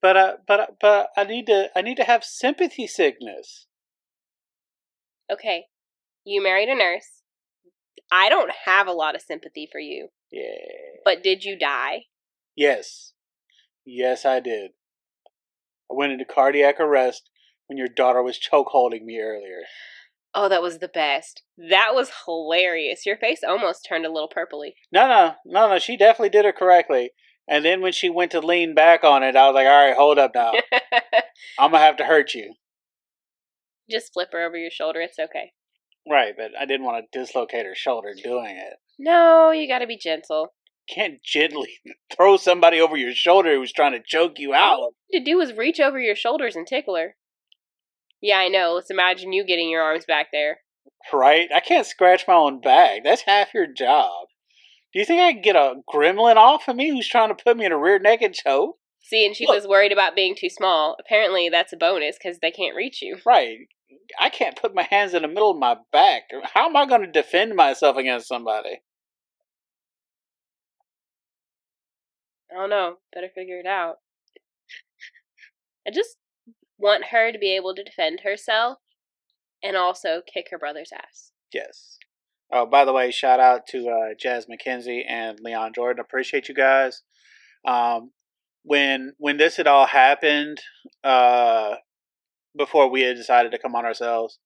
S1: But I need to have sympathy sickness.
S2: Okay, you married a nurse. I don't have a lot of sympathy for you.
S1: Yeah.
S2: But did you die?
S1: Yes. Yes, I did. I went into cardiac arrest when your daughter was choke holding me earlier.
S2: Oh, that was the best. That was hilarious. Your face almost turned a little purpley.
S1: No. She definitely did it correctly. And then when she went to lean back on it, I was like, all right, hold up now. I'm going to have to hurt you.
S2: Just flip her over your shoulder. It's okay.
S1: Right, but I didn't want to dislocate her shoulder doing it.
S2: No, you got to be gentle.
S1: Can't gently throw somebody over your shoulder who's trying to choke you out.
S2: All you need to do is reach over your shoulders and tickle her. Yeah, I know. Let's imagine you getting your arms back there.
S1: Right? I can't scratch my own back. That's half your job. Do you think I can get a gremlin off of me who's trying to put me in a rear naked choke?
S2: See, and she
S1: Look,
S2: was worried about being too small. Apparently, that's a bonus because they can't reach you.
S1: right. I can't put my hands in the middle of my back. How am I going to defend myself against somebody?
S2: I don't know. Better figure it out. I just want her to be able to defend herself and also kick her brother's ass.
S1: Yes. Oh, by the way, shout out to Jazz McKenzie and Leon Jordan. Appreciate you guys. Um, when this had all happened, before we had decided to come on ourselves,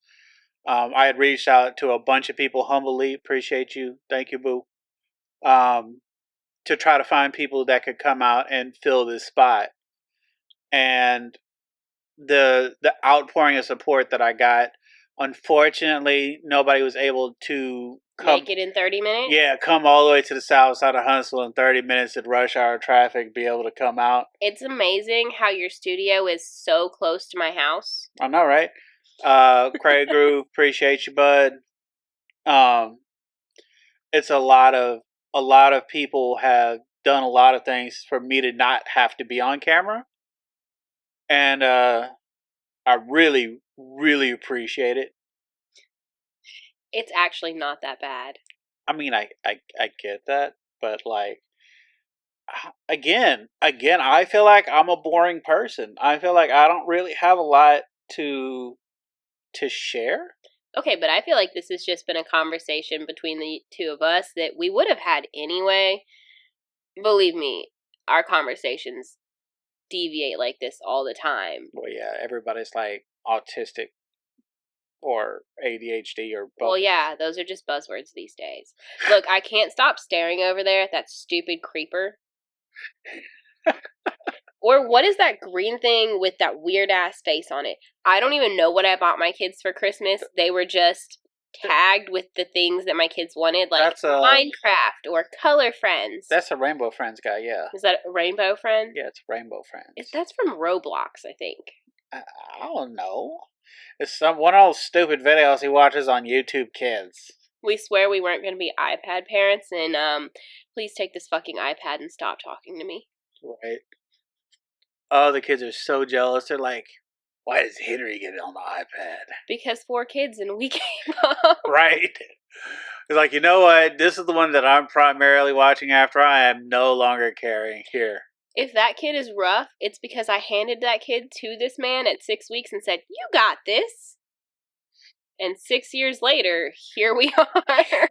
S1: I had reached out to a bunch of people humbly. Appreciate you. Thank you, boo. Um, to try to find people that could come out and fill this spot. And the outpouring of support that I got, unfortunately, nobody was able to come.
S2: Make it in 30 minutes?
S1: Yeah, come all the way to the south side of Huntsville in 30 minutes at rush hour traffic, be able to come out.
S2: It's amazing how your studio is so close to my house.
S1: I know, right? Craig Groove, appreciate you, bud. It's a lot of people have done a lot of things for me to not have to be on camera, and I really, really appreciate it.
S2: It's actually not that bad.
S1: I mean, I get that, but like, again, I feel like I'm a boring person. I feel like I don't really have a lot to share.
S2: Okay, but I feel like this has just been a conversation between the two of us that we would have had anyway. Believe me, our conversations deviate like this all the time.
S1: Well, yeah, everybody's like autistic or ADHD or both.
S2: Well, yeah, those are just buzzwords these days. Look, I can't stop staring over there at that stupid creeper. Or what is that green thing with that weird ass face on it? I don't even know what I bought my kids for Christmas. They were just tagged with the things that my kids wanted, like
S1: That's a
S2: Minecraft or Color Friends.
S1: that's a Rainbow Friends guy. Yeah,
S2: Is that a Rainbow Friend?
S1: yeah, it's Rainbow Friends.
S2: That's from Roblox, I think.
S1: I don't know. It's one of those stupid videos he watches on YouTube Kids.
S2: We swear we weren't going to be iPad parents, and please take this fucking iPad and stop talking to me.
S1: Right. Oh, the kids are so jealous. They're like, why does Henry get it on the iPad?
S2: Because 4 kids and we came up.
S1: Right. It's like, you know what? This is the one that I'm primarily watching after I am no longer carrying here.
S2: If that kid is rough, it's because I handed that kid to this man at 6 weeks and said, "You got this." And 6 years later, here we are.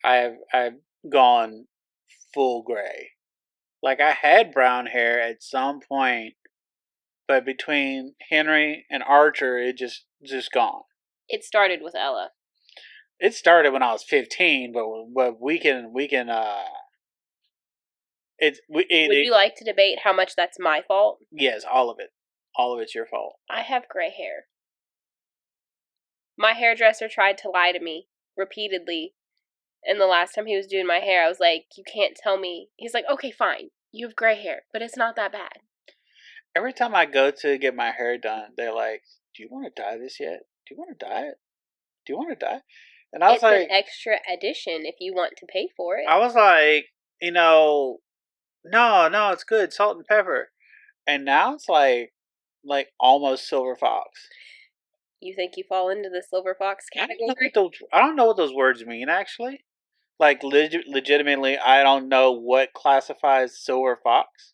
S1: I've gone full gray. Like I had brown hair at some point, but between Henry and Archer, it just gone.
S2: It started with Ella.
S1: It started when I was 15, but we can
S2: Would you like to debate how much that's my fault?
S1: Yes, all of it's your fault.
S2: I have gray hair. My hairdresser tried to lie to me repeatedly. And the last time he was doing my hair, I was like, "You can't tell me." He's like, "Okay, fine. You have gray hair, but it's not that bad."
S1: Every time I go to get my hair done, they're like, "Do you want to dye this yet? Do you want to dye it? Do you want to dye?" And I was
S2: It's
S1: like,
S2: an extra addition if you want to pay for it.
S1: I was like, no, it's good, salt and pepper. And now it's like almost silver fox.
S2: You think you fall into the silver fox category?
S1: I don't know what those words mean actually. Like legitimately, I don't know what classifies silver fox.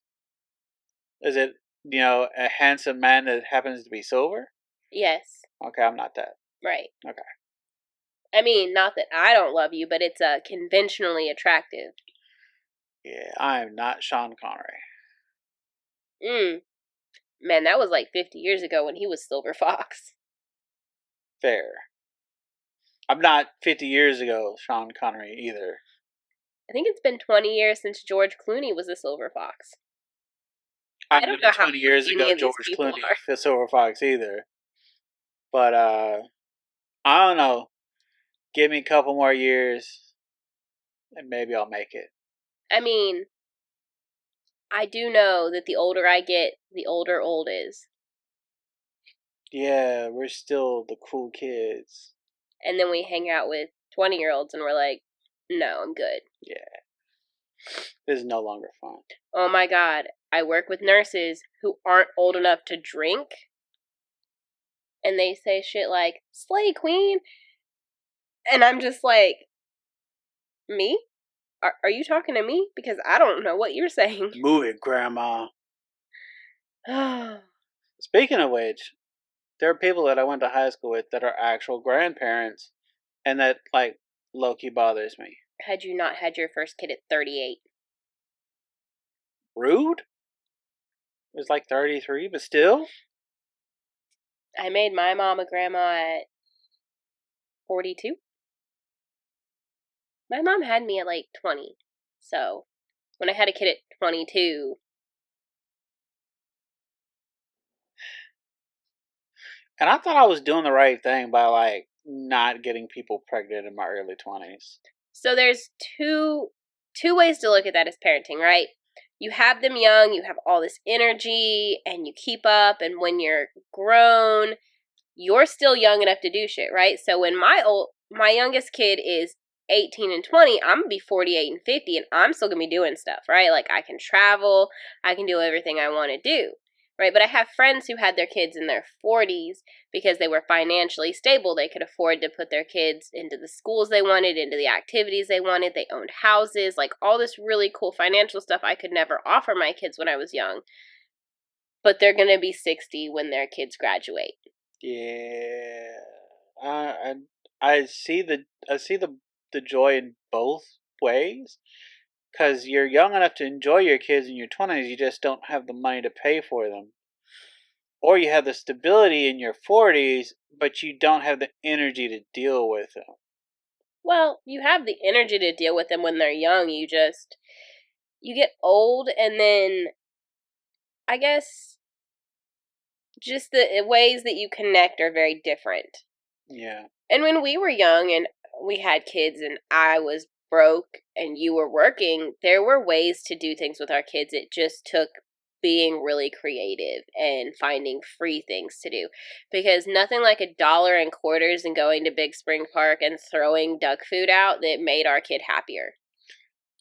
S1: Is it a handsome man that happens to be silver?
S2: Yes.
S1: Okay, I'm not that.
S2: Right.
S1: Okay.
S2: I mean, not that I don't love you, but it's conventionally attractive.
S1: Yeah, I am not Sean Connery.
S2: Man, that was like 50 years ago when he was Silver Fox.
S1: Fair. I'm not 50 years ago Sean Connery either.
S2: I think it's been 20 years since George Clooney was a Silver Fox.
S1: I don't know how 20 years ago George Clooney was Silver Fox either. But I don't know. Give me a couple more years and maybe I'll make it.
S2: I mean, I do know that the older I get, the older old is.
S1: Yeah, we're still the cool kids.
S2: And then we hang out with 20-year-olds and we're like, no, I'm good.
S1: Yeah. This is no longer fun.
S2: Oh my God. I work with nurses who aren't old enough to drink. And they say shit like, slay queen. And I'm just like, me? Are you talking to me? Because I don't know what you're saying.
S1: Move it, Grandma. Speaking of which, there are people that I went to high school with that are actual grandparents, and that, like, low-key bothers me.
S2: Had you not had your first kid at 38?
S1: Rude? It was like 33, but still?
S2: I made my mom a grandma at 42. My mom had me at like 20. So when I had a kid at 22,
S1: And I thought I was doing the right thing by, like, not getting people pregnant in my early 20s.
S2: so there's two ways to look at that as parenting, right? You have them young, you have all this energy, and you keep up, and when you're grown, you're still young enough to do shit, right? So when my youngest kid is 18 and 20, I'm gonna be 48 and 50, and I'm still gonna be doing stuff, right? Like I can travel, I can do everything I want to do, right? But I have friends who had their kids in their 40s because they were financially stable. They could afford to put their kids into the schools they wanted, into the activities they wanted. They owned houses, like all this really cool financial stuff I could never offer my kids when I was young. But they're gonna be 60 when their kids graduate.
S1: Yeah, I I see the joy in both ways, because you're young enough to enjoy your kids in your 20s. You just don't have the money to pay for them, or you have the stability in your 40s, but you don't have the energy to deal with them.
S2: Well, you have the energy to deal with them when they're young. You get old, and then I guess just the ways that you connect are very different.
S1: Yeah.
S2: And when we were young and we had kids and I was broke and you were working, there were ways to do things with our kids. It just took being really creative and finding free things to do. Because nothing like $1 in quarters and going to Big Spring Park and throwing duck food out that made our kid happier.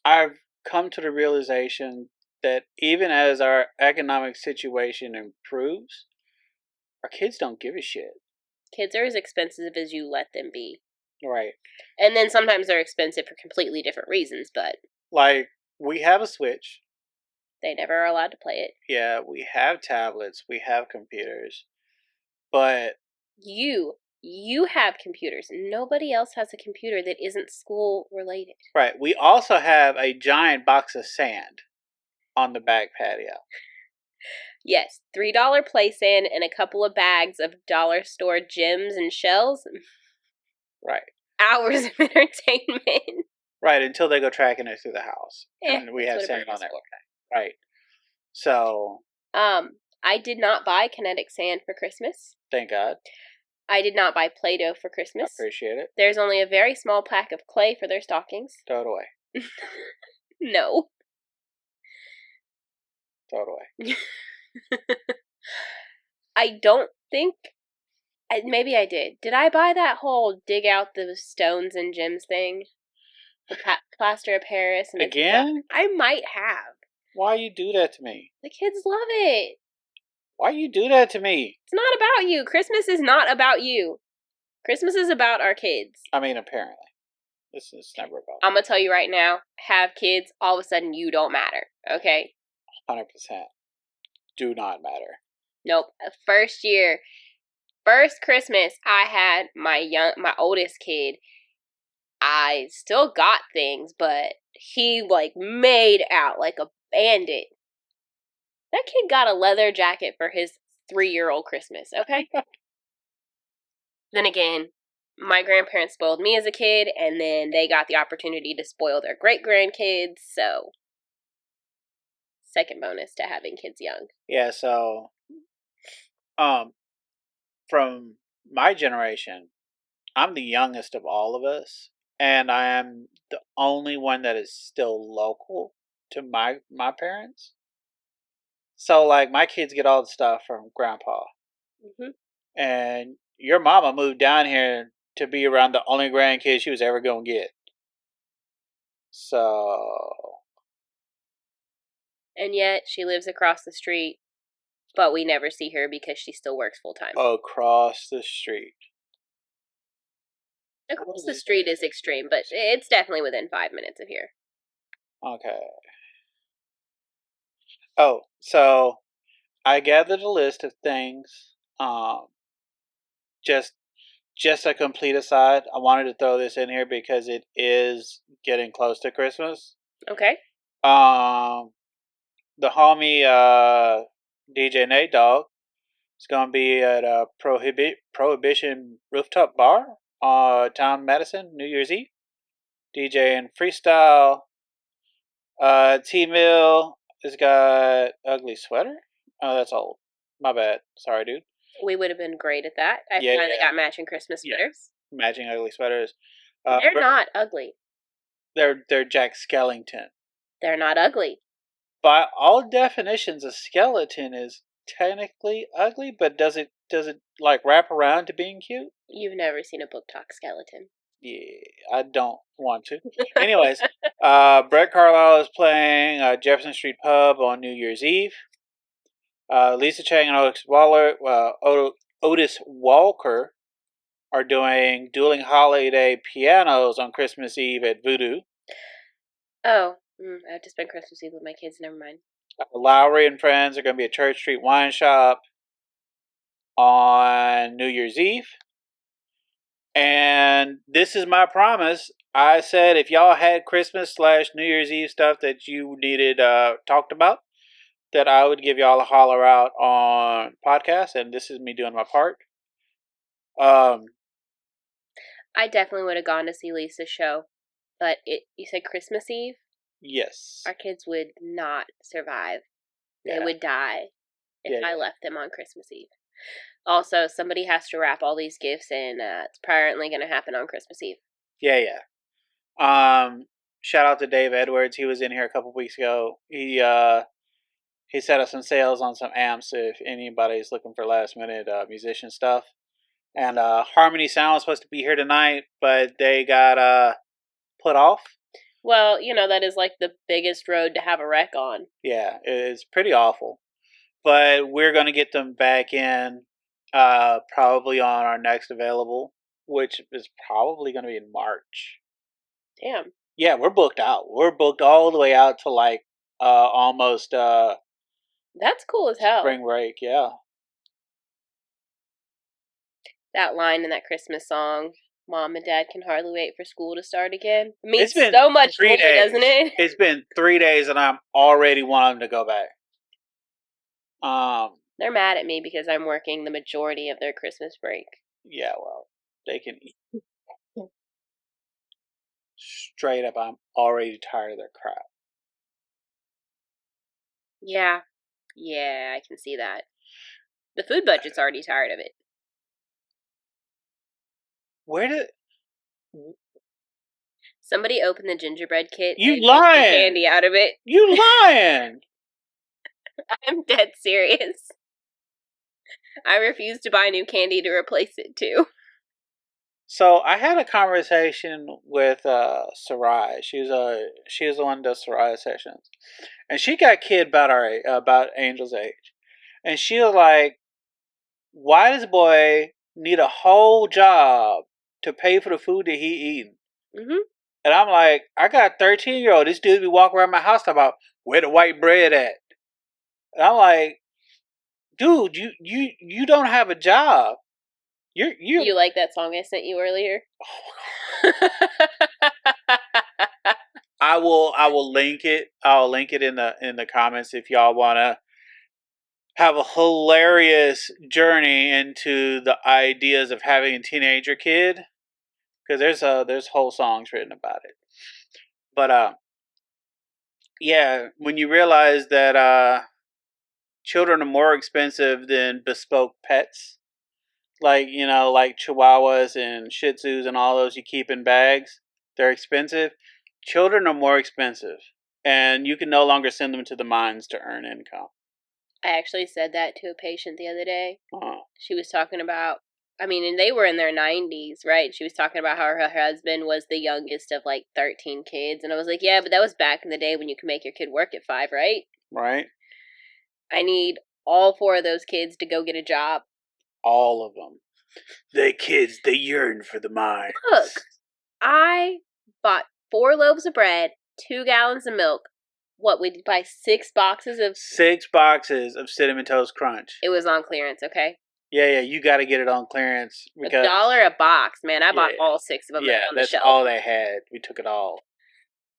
S1: I've come to the realization that even as our economic situation improves, our kids don't give a shit.
S2: Kids are as expensive as you let them be.
S1: Right.
S2: And then sometimes they're expensive for completely different reasons, but
S1: Like, we have a Switch.
S2: they never are allowed to play it.
S1: Yeah, we have tablets, we have computers. But
S2: You have computers. Nobody else has a computer that isn't school related.
S1: right, we also have a giant box of sand on the back patio.
S2: Yes, $3 play sand and a couple of bags of dollar store gems and shells.
S1: Right.
S2: Hours of entertainment.
S1: Right, until they go tracking it through the house. And we have sand on there. Right. So
S2: I did not buy kinetic sand for Christmas.
S1: thank God.
S2: I did not buy Play-Doh for Christmas.
S1: I appreciate it.
S2: There's only a very small pack of clay for their stockings.
S1: Throw it away.
S2: No.
S1: Throw it away.
S2: I don't think. Maybe I did. Did I buy that whole dig out the stones and gems thing? The plaster of Paris and
S1: again?
S2: I might have.
S1: Why you do that to me?
S2: The kids love it.
S1: Why you do that to me?
S2: It's not about you. Christmas is not about you. Christmas is about our kids.
S1: I mean, apparently. This is never about
S2: I'm going to tell you right now, have kids, all of a sudden you don't matter. Okay?
S1: 100%. Do not matter.
S2: Nope. First Christmas, I had my oldest kid. I still got things, but he like made out like a bandit. That kid got a leather jacket for his 3-year-old Christmas, okay? Then again, my grandparents spoiled me as a kid, and then they got the opportunity to spoil their great-grandkids, so second bonus to having kids young.
S1: Yeah, so from my generation, I'm the youngest of all of us, and I am the only one that is still local to my parents. So like my kids get all the stuff from grandpa.
S2: Mm-hmm.
S1: And your mama moved down here to be around the only grandkids she was ever gonna get. So.
S2: And yet she lives across the street, but we never see her because she still works full time.
S1: Across the street.
S2: Across the street is extreme, but it's definitely within 5 minutes of here.
S1: Okay. Oh, so I gathered a list of things. Just a complete aside. I wanted to throw this in here because it is getting close to Christmas.
S2: Okay.
S1: The homie DJ Nate Dogg is gonna be at a Prohibition rooftop bar, Town Madison, New Year's Eve. DJing freestyle. T Mill has got Ugly Sweater. Oh, that's old. My bad. Sorry, dude.
S2: We would have been great at that. I finally got matching Christmas sweaters.
S1: Yeah. Matching ugly sweaters.
S2: They're not ugly.
S1: They're Jack Skellington.
S2: They're not ugly.
S1: By all definitions, a skeleton is technically ugly, but does it like wrap around to being cute?
S2: You've never seen a book talk skeleton.
S1: Yeah, I don't want to. Anyways, Brett Carlisle is playing Jefferson Street Pub on New Year's Eve. Lisa Chang and Otis Walker are doing dueling holiday pianos on Christmas Eve at Voodoo.
S2: Oh, I have to spend Christmas Eve with my kids. Never mind.
S1: Lowry and friends are going to be at Church Street Wine Shop on New Year's Eve. And this is my promise. I said if y'all had Christmas/New Year's Eve stuff that you needed talked about, that I would give y'all a holler out on podcast, and this is me doing my part.
S2: I definitely would have gone to see Lisa's show, but you said Christmas Eve?
S1: Yes.
S2: Our kids would not survive. They would die if I left them on Christmas Eve. Also, somebody has to wrap all these gifts, and it's apparently going to happen on Christmas Eve.
S1: Yeah. Shout out to Dave Edwards. He was in here a couple weeks ago. He set up some sales on some amps if anybody's looking for last minute musician stuff. And Harmony Sound was supposed to be here tonight, but they got put off.
S2: Well, that is like the biggest road to have a wreck on.
S1: Yeah, it's pretty awful. But we're going to get them back in probably on our next available, which is probably going to be in March.
S2: Damn.
S1: Yeah, we're booked out. We're booked all the way out to like almost
S2: that's cool as hell.
S1: Spring break, yeah.
S2: That line in that Christmas song, Mom and Dad can hardly wait for school to start again. It means so much to me, doesn't it?
S1: It's been 3 days and I'm already wanting to go back.
S2: They're mad at me because I'm working the majority of their Christmas break.
S1: Yeah, well, they can eat. Straight up, I'm already tired of their crap.
S2: Yeah, I can see that. The food budget's already tired of it.
S1: Where did
S2: somebody open the gingerbread kit?
S1: You lying?
S2: The candy out of it.
S1: You lying?
S2: I'm dead serious. I refuse to buy new candy to replace it too.
S1: So I had a conversation with Sarai. She's the one that does Sarai sessions, and she got a kid about Angel's age, and she was like, "Why does boy need a whole job to pay for the food that he eating?"
S2: Mm-hmm.
S1: And I'm like, I got a 13-year-old. This dude be walking around my house talking about where the white bread at. And I'm like, dude, you don't have a job. You
S2: like that song I sent you earlier?
S1: I will link it. I'll link it in the comments if y'all wanna have a hilarious journey into the ideas of having a teenager kid. Because there's whole songs written about it. But yeah, when you realize that children are more expensive than bespoke pets, like Chihuahuas and Shih Tzus and all those you keep in bags, they're expensive. Children are more expensive, and you can no longer send them to the mines to earn income.
S2: I actually said that to a patient the other day.
S1: Oh.
S2: She was talking about, and they were in their 90s, right? She was talking about how her husband was the youngest of like 13 kids. And I was like, yeah, but that was back in the day when you could make your kid work at 5, right?
S1: Right.
S2: I need all 4 of those kids to go get a job.
S1: All of them. They kids, they yearn for the mines.
S2: Look, I bought 4 loaves of bread, 2 gallons of milk. What, we'd buy 6 boxes of...
S1: 6 boxes of Cinnamon Toast Crunch.
S2: It was on clearance, okay?
S1: Yeah, you got to get it on clearance. Because
S2: $1 a box, man. I bought all 6 of them on the
S1: that's
S2: shelf.
S1: all they had. We took it all.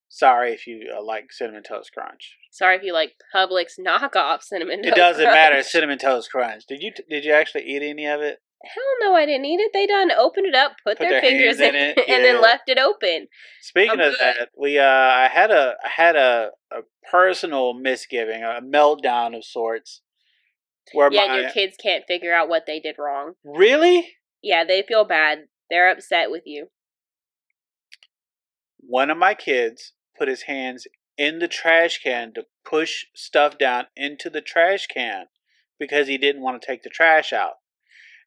S1: Sorry if you like Cinnamon Toast Crunch.
S2: Sorry if you like Publix knockoff Cinnamon Toast Crunch.
S1: It doesn't matter. Cinnamon Toast Crunch. Did you actually eat any of it?
S2: Hell no, I didn't eat it. They done opened it up, put their fingers in it, and then left it open.
S1: Speaking of that, I had a personal misgiving, a meltdown of sorts. Where
S2: your kids can't figure out what they did wrong.
S1: Really?
S2: Yeah, they feel bad. They're upset with you.
S1: One of my kids put his hands in the trash can to push stuff down into the trash can because he didn't want to take the trash out.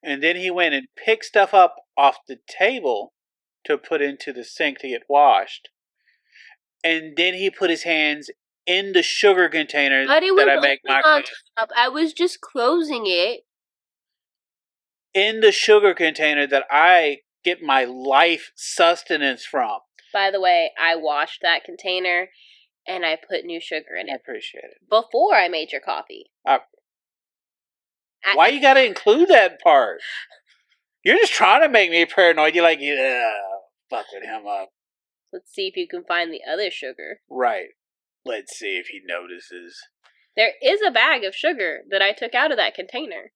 S1: And then he went and picked stuff up off the table to put into the sink to get washed. And then he put his hands in the sugar container that I make my coffee.
S2: I was just closing it.
S1: In the sugar container that I get my life sustenance from.
S2: By the way, I washed that container and I put new sugar in it.
S1: I appreciate it.
S2: Before I made your coffee.
S1: Why you gotta include that part? You're just trying to make me paranoid. You're like, yeah, fucking him up.
S2: Let's see if you can find the other sugar.
S1: Right. Let's see if he notices.
S2: There is a bag of sugar that I took out of that container.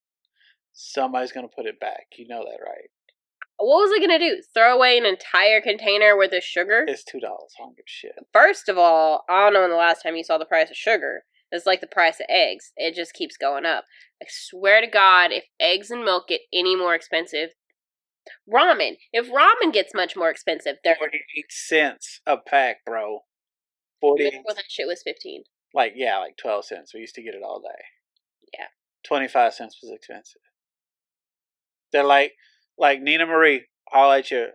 S1: Somebody's gonna put it back. You know that, right?
S2: What was I gonna do? Throw away an entire container worth of sugar?
S1: It's $2. I don't give a shit.
S2: First of all, I don't know when the last time you saw the price of sugar. It's like the price of eggs. It just keeps going up. I swear to God, if eggs and milk get any more expensive, ramen. If ramen gets much more expensive, they're
S1: 48 cents a pack, bro. 48.
S2: Before that shit was 15.
S1: Like 12 cents. We used to get it all day.
S2: Yeah.
S1: 25 cents was expensive. They're like Nina Marie. I'll let you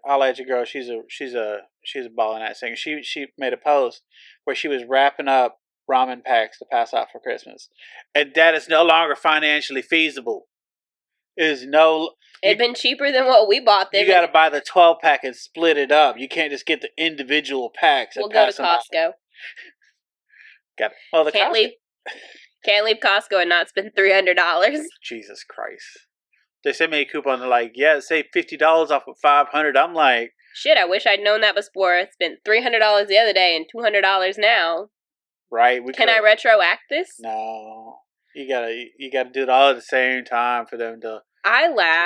S1: girl. She's a ball in that thing. She made a post where she was wrapping up ramen packs to pass out for Christmas, and that is no longer financially feasible. It'd
S2: been cheaper than what we bought.
S1: You got to buy the 12-pack and split it up. You can't just get the individual packs.
S2: We'll go to Costco. Can't leave Costco and not spend $300.
S1: Jesus Christ. They sent me a coupon. They're like, yeah, save $50 off of $500. I'm like,
S2: shit, I wish I'd known that before. I spent $300 the other day and $200 now.
S1: Right.
S2: Can I retroact this?
S1: No. You gotta do it all at the same time for them to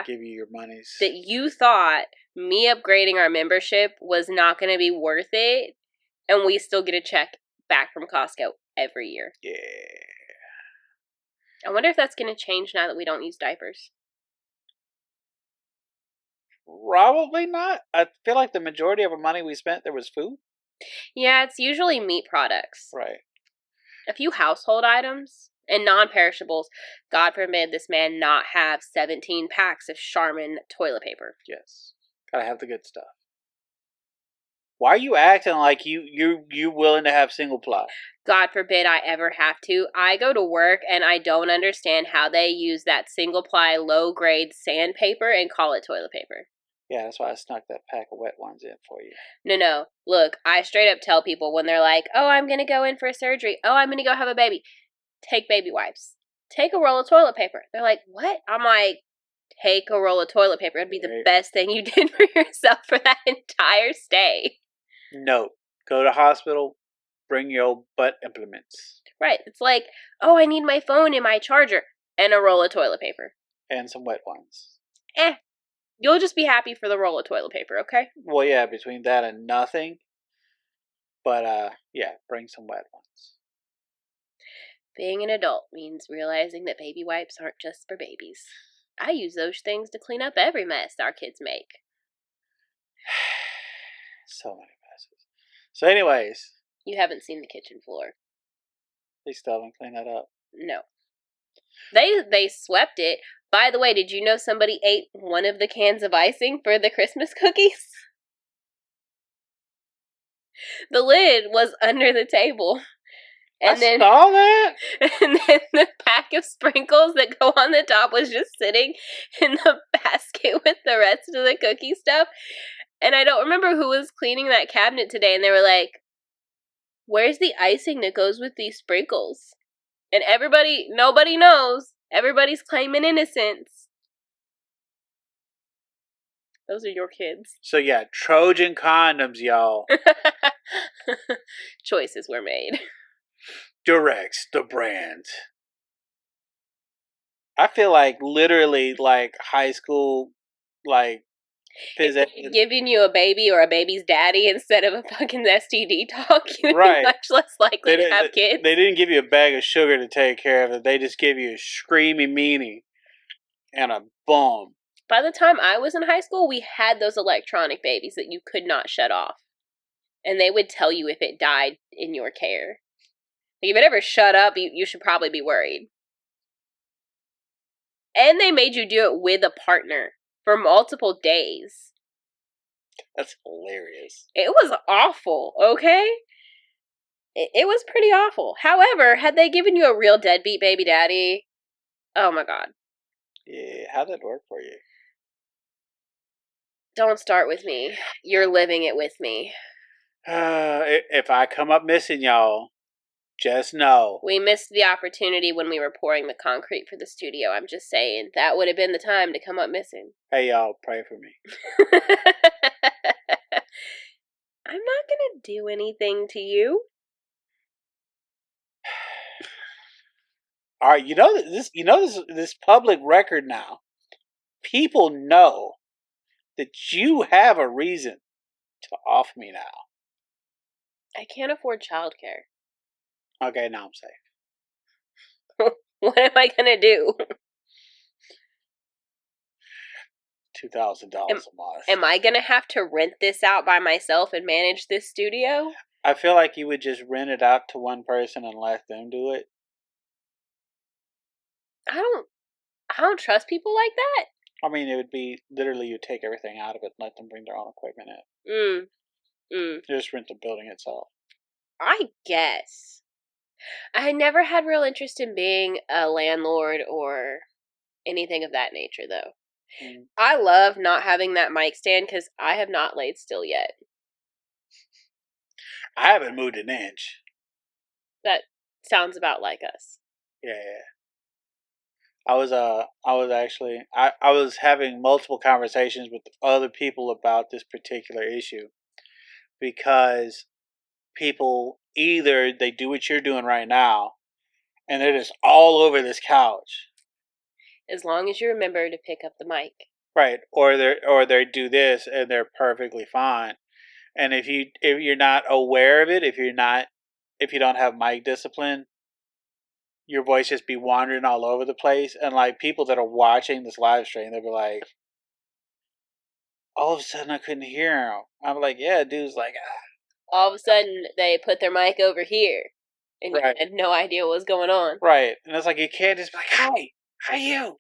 S1: give you your monies.
S2: That you thought me upgrading our membership was not going to be worth it, and we still get a check back from Costco every year.
S1: Yeah.
S2: I wonder if that's going to change now that we don't use diapers.
S1: Probably not. I feel like the majority of our money we spent there was food.
S2: Yeah, it's usually meat products.
S1: Right.
S2: A few household items and non-perishables. God forbid this man not have 17 packs of Charmin toilet paper.
S1: Yes. Gotta have the good stuff. Why are you acting like you willing to have single ply?
S2: God forbid I ever have to. I go to work and I don't understand how they use that single ply low grade sandpaper and call it toilet paper.
S1: Yeah, that's why I snuck that pack of wet ones in for you.
S2: No. Look, I straight up tell people when they're like, oh, I'm going to go in for a surgery. Oh, I'm going to go have a baby. Take baby wipes. Take a roll of toilet paper. They're like, what? I'm like, take a roll of toilet paper. It'd be the best thing you did for yourself for that entire stay.
S1: No. Go to hospital. Bring your butt implements.
S2: Right. It's like, oh, I need my phone and my charger. And a roll of toilet paper.
S1: And some wet ones.
S2: You'll just be happy for the roll of toilet paper, okay?
S1: Well, yeah, between that and nothing. But, yeah, bring some wet ones.
S2: Being an adult means realizing that baby wipes aren't just for babies. I use those things to clean up every mess our kids make.
S1: So many messes. So anyways.
S2: You haven't seen the kitchen floor.
S1: They still haven't cleaned that up.
S2: No. They swept it. By the way, did you know somebody ate one of the cans of icing for the Christmas cookies? The lid was under the table. And
S1: I saw that.
S2: And then the pack of sprinkles that go on the top was just sitting in the basket with the rest of the cookie stuff. And I don't remember who was cleaning that cabinet today, and they were like, "Where's the icing that goes with these sprinkles?" And nobody knows. Everybody's claiming innocence. Those are your kids.
S1: So yeah, Trojan condoms, y'all.
S2: Choices were made.
S1: Durex, the brand. I feel like literally like high school, like
S2: Giving you a baby or a baby's daddy instead of a fucking STD talk, you'd
S1: right.
S2: be much less likely to have kids.
S1: They didn't give you a bag of sugar to take care of it. They just gave you a screamy meanie and a bomb.
S2: By the time I was in high school, we had those electronic babies that you could not shut off. And they would tell you if it died in your care. Like, if it ever shut up, you should probably be worried. And they made you do it with a partner for multiple days.
S1: That's hilarious.
S2: It was awful, okay? It was pretty awful. However, had they given you a real deadbeat baby daddy, oh my god.
S1: Yeah, how'd that work for you?
S2: Don't start with me. You're living it with me.
S1: If I come up missing, y'all, just know.
S2: We missed the opportunity when we were pouring the concrete for the studio. I'm just saying. That would have been the time to come up missing.
S1: Hey, y'all, pray for me.
S2: I'm not gonna do anything to you.
S1: All right, this public record now. People know that you have a reason to off me now.
S2: I can't afford childcare.
S1: Okay, now I'm safe.
S2: What am I gonna do?
S1: $2,000 a month.
S2: Am I gonna have to rent this out by myself and manage this studio?
S1: I feel like you would just rent it out to one person and let them do it.
S2: I don't trust people like that.
S1: I mean, it would be literally you take everything out of it and let them bring their own equipment in. You just rent the building itself.
S2: I guess. I never had real interest in being a landlord or anything of that nature, though. I love not having that mic stand because I have not laid still yet.
S1: I haven't moved an inch.
S2: That sounds about like us.
S1: Yeah. I was having multiple conversations with other people about this particular issue because people either they do what you're doing right now and they're just all over this couch.
S2: As long as you remember to pick up the mic.
S1: Right. Or they do this and they're perfectly fine. And if you're not aware of it, if you don't have mic discipline, your voice just be wandering all over the place. And like people that are watching this live stream, they'll be like, all of a sudden I couldn't hear him. I'm like, yeah, dude's like, ah.
S2: All of a sudden they put their mic over here. And
S1: right.
S2: You had no idea what was going on.
S1: Right. And it's like, you can't just be like, hi, how are you?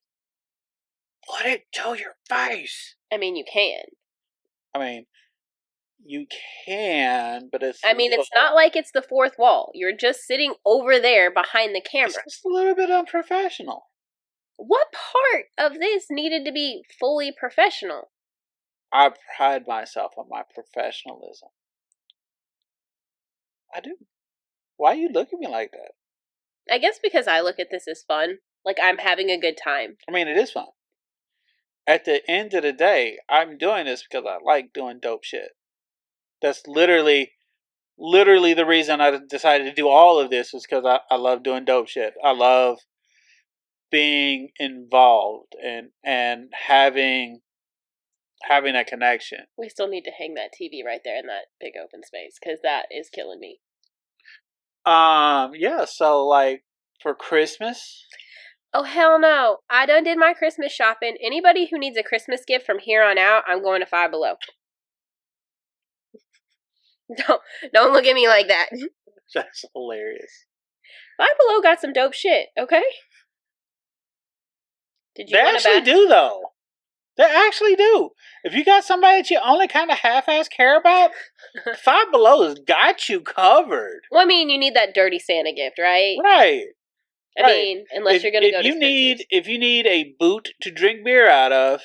S1: Put it to your face.
S2: I mean, you can.
S1: I mean, you can, but it's
S2: not like it's the fourth wall. You're just sitting over there behind the camera.
S1: It's just a little bit unprofessional.
S2: What part of this needed to be fully professional?
S1: I pride myself on my professionalism. I do. Why you look at me like that?
S2: I guess because I look at this as fun. Like I'm having a good time.
S1: I mean, it is fun. At the end of the day, I'm doing this because I like doing dope shit. That's literally the reason I decided to do all of this is because I love doing dope shit. I love being involved and having a connection.
S2: We still need to hang that TV right there in that big open space because that is killing me.
S1: Yeah, so like for Christmas.
S2: Oh hell no. I done did my Christmas shopping. Anybody who needs a Christmas gift from here on out, I'm going to Five Below. Don't look at me like that.
S1: That's hilarious.
S2: Five Below got some dope shit, okay? Did
S1: They
S2: you want
S1: actually do, though. They actually do. If you got somebody that you only kind of half-ass care about, Five Below has got you covered.
S2: Well, I mean, you need that dirty Santa gift, right?
S1: Right.
S2: I mean, unless you're going to go to Spencer's.
S1: If you need a boot to drink beer out of,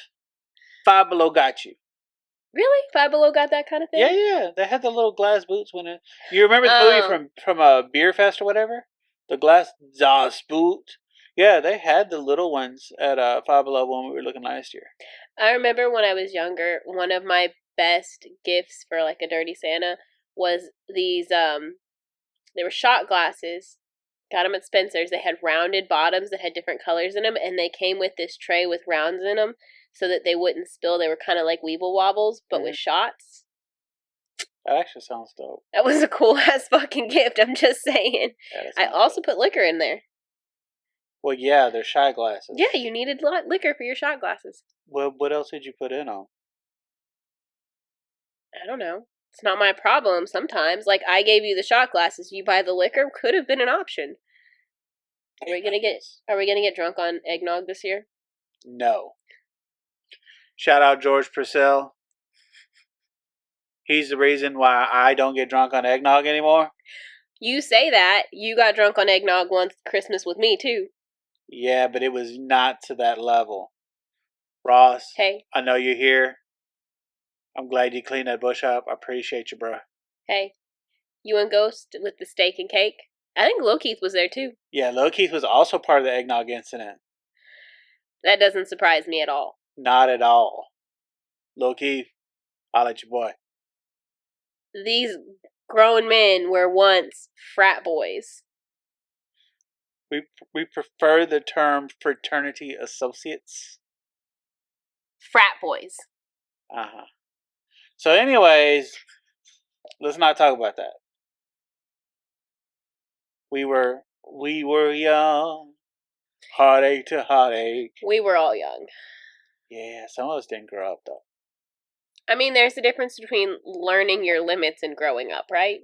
S1: Five Below got you.
S2: Really? Five Below got that kind of thing?
S1: Yeah. They had the little glass boots when it. You remember the movie from a Beer Fest or whatever? The glass boot. Yeah, they had the little ones at Five Below when we were looking last year.
S2: I remember when I was younger, one of my best gifts for like a dirty Santa was these they were shot glasses. Got them at Spencer's. They had rounded bottoms that had different colors in them, and they came with this tray with rounds in them so that they wouldn't spill. They were kind of like Weeble Wobbles, but with shots.
S1: That actually sounds dope.
S2: That was a cool ass fucking gift. I'm just saying. I also put liquor in there.
S1: Well, yeah, they're shot glasses.
S2: Yeah, you needed liquor for your shot glasses.
S1: Well, what else did you put in them?
S2: I don't know. It's not my problem sometimes. Like, I gave you the shot glasses. You buy the liquor. Could have been an option. Are we gonna get drunk on eggnog this year?
S1: No. Shout out George Purcell. He's the reason why I don't get drunk on eggnog anymore.
S2: You say that. You got drunk on eggnog once Christmas with me, too.
S1: Yeah, but it was not to that level. Ross.
S2: Hey.
S1: I know you're here. I'm glad you cleaned that bush up. I appreciate you, bro.
S2: Hey. You and Ghost with the steak and cake? I think Lil Keith was there, too.
S1: Yeah, Lil Keith was also part of the eggnog incident.
S2: That doesn't surprise me at all.
S1: Not at all. Lil Keith, I'll let your boy.
S2: These grown men were once frat boys.
S1: We prefer the term fraternity associates.
S2: Frat boys.
S1: Uh-huh. So anyways, let's not talk about that. We were young, heartache to heartache.
S2: We were all young.
S1: Yeah, some of us didn't grow up though.
S2: I mean, there's a difference between learning your limits and growing up, right?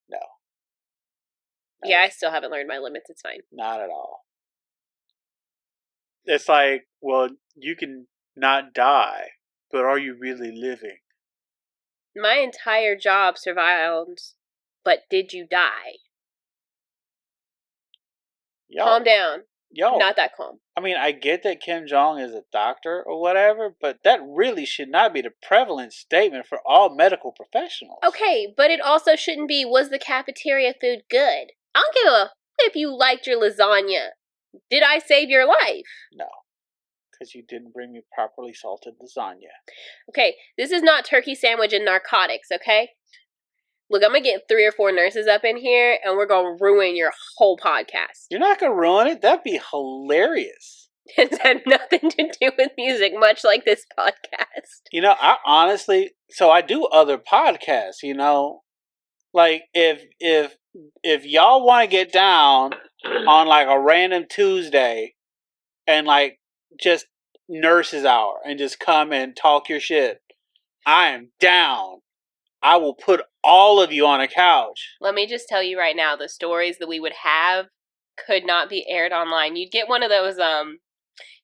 S1: No.
S2: Yeah, I still haven't learned my limits. It's fine.
S1: Not at all. It's like, well, you can not die, but are you really living?
S2: My entire job survived, but did you die?
S1: Yo.
S2: Calm down.
S1: Yo.
S2: Not that calm.
S1: I mean, I get that Kim Jong is a doctor or whatever, but that really should not be the prevalent statement for all medical professionals.
S2: Okay, but it also shouldn't be, was the cafeteria food good? I don't give a if you liked your lasagna. Did I save your life?
S1: No, because you didn't bring me properly salted lasagna.
S2: Okay, this is not turkey sandwich and narcotics, okay? Look, I'm going to get 3 or 4 nurses up in here, and we're going to ruin your whole podcast.
S1: You're not going to ruin it? That'd be hilarious.
S2: It's had nothing to do with music, much like this podcast.
S1: You know, I honestly, so I do other podcasts, you know? Like, if y'all want to get down on, like, a random Tuesday and, like, just nurses hour and just come and talk your shit, I am down. I will put all of you on a couch.
S2: Let me just tell you right now, the stories that we would have could not be aired online. You'd get one of those, you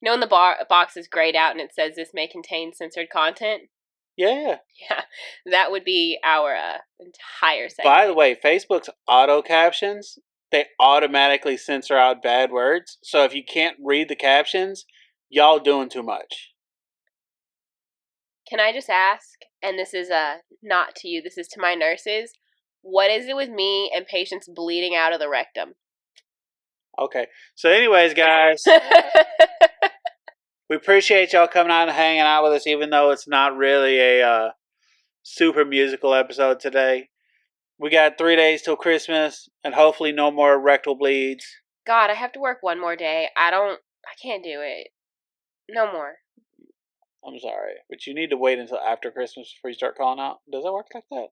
S2: know when the box is grayed out and it says this may contain censored content?
S1: Yeah.
S2: Yeah, that would be our entire segment.
S1: By the way, Facebook's auto captions, they automatically censor out bad words. So if you can't read the captions, y'all doing too much.
S2: Can I just ask, and this is not to you, this is to my nurses, what is it with me and patients bleeding out of the rectum?
S1: Okay. So anyways, guys, we appreciate y'all coming out and hanging out with us, even though it's not really a super musical episode today. We got 3 days till Christmas, and hopefully no more rectal bleeds.
S2: God, I have to work one more day. I can't do it. No more.
S1: I'm sorry, but you need to wait until after Christmas before you start calling out. Does that work like that?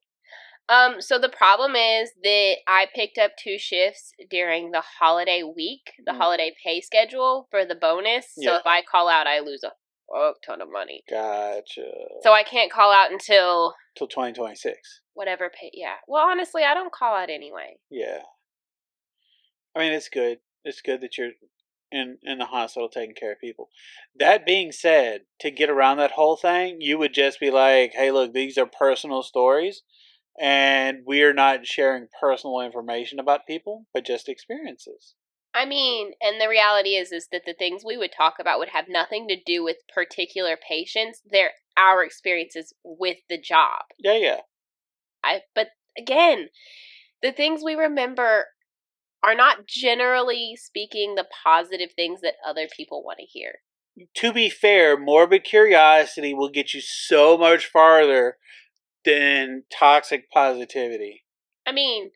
S2: So the problem is that I picked up 2 shifts during the holiday week, the holiday pay schedule for the bonus. So if I call out, I lose a fuck ton of money.
S1: Gotcha.
S2: So I can't call out until
S1: 2026.
S2: Whatever pay. Yeah. Well, honestly, I don't call out anyway.
S1: Yeah. I mean, it's good. It's good that you're in the hospital taking care of people. That being said, to get around that whole thing, you would just be like, hey, look, these are personal stories, and we're not sharing personal information about people, but just experiences.
S2: I mean, and the reality is that the things we would talk about would have nothing to do with particular patients. They're our experiences with the job.
S1: Yeah.
S2: But again, the things we remember are not generally speaking the positive things that other people want to hear.
S1: To be fair, morbid curiosity will get you so much farther than toxic positivity.
S2: I mean,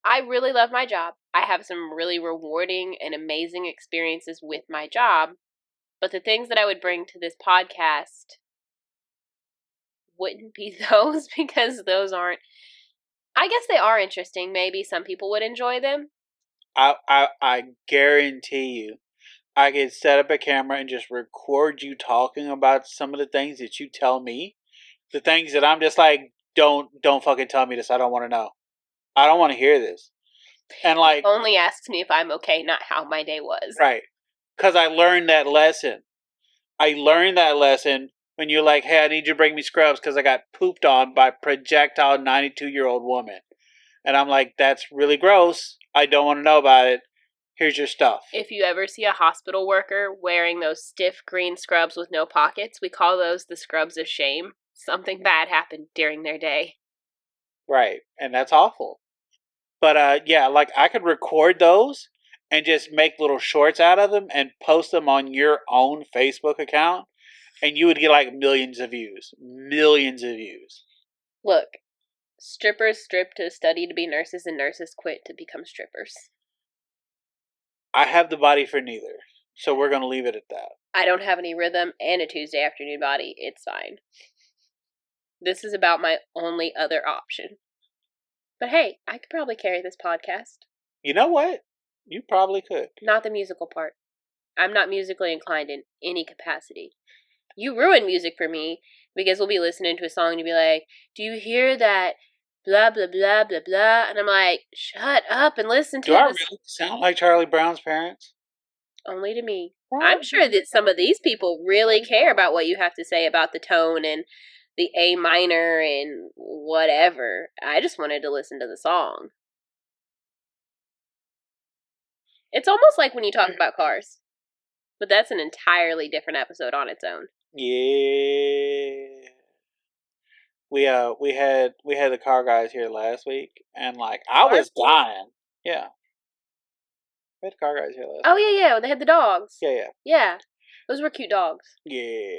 S2: I really love my job. I have some really rewarding and amazing experiences with my job. But the things that I would bring to this podcast wouldn't be those, because those aren't. I guess they are interesting. Maybe some people would enjoy them.
S1: I guarantee you, I could set up a camera and just record you talking about some of the things that you tell me. The things that I'm just like, don't fucking tell me this. I don't want to know. I don't want to hear this. And like,
S2: only asks me if I'm okay, not how my day was.
S1: Right. Because I learned that lesson. I learned that lesson when you're like, hey, I need you to bring me scrubs because I got pooped on by projectile 92-year-old woman. And I'm like, that's really gross. I don't want to know about it. Here's your stuff.
S2: If you ever see a hospital worker wearing those stiff green scrubs with no pockets, we call those the scrubs of shame. Something bad happened during their day.
S1: Right. And that's awful. But yeah, like I could record those and just make little shorts out of them and post them on your own Facebook account. And you would get like millions of views. Millions of views.
S2: Look, strippers strip to study to be nurses, and nurses quit to become strippers.
S1: I have the body for neither. So we're going to leave it at that.
S2: I don't have any rhythm and a Tuesday afternoon body. It's fine. This is about my only other option. But hey, I could probably carry this podcast.
S1: You know what? You probably could.
S2: Not the musical part. I'm not musically inclined in any capacity. You ruin music for me because we'll be listening to a song and you'll be like, do you hear that blah, blah, blah, blah, blah? And I'm like, shut up and listen to
S1: Do I
S2: this.
S1: really sound like Charlie Brown's parents?
S2: Only to me. I'm sure that some of these people really care about what you have to say about the tone and the A minor and whatever. I just wanted to listen to the song. It's almost like when you talk about cars. But that's an entirely different episode on its own.
S1: Yeah. We had the car guys here last week, and like I was dying. Yeah. We had the car guys here last week.
S2: Oh yeah, they had the dogs.
S1: Yeah.
S2: Yeah. Those were cute dogs.
S1: Yeah.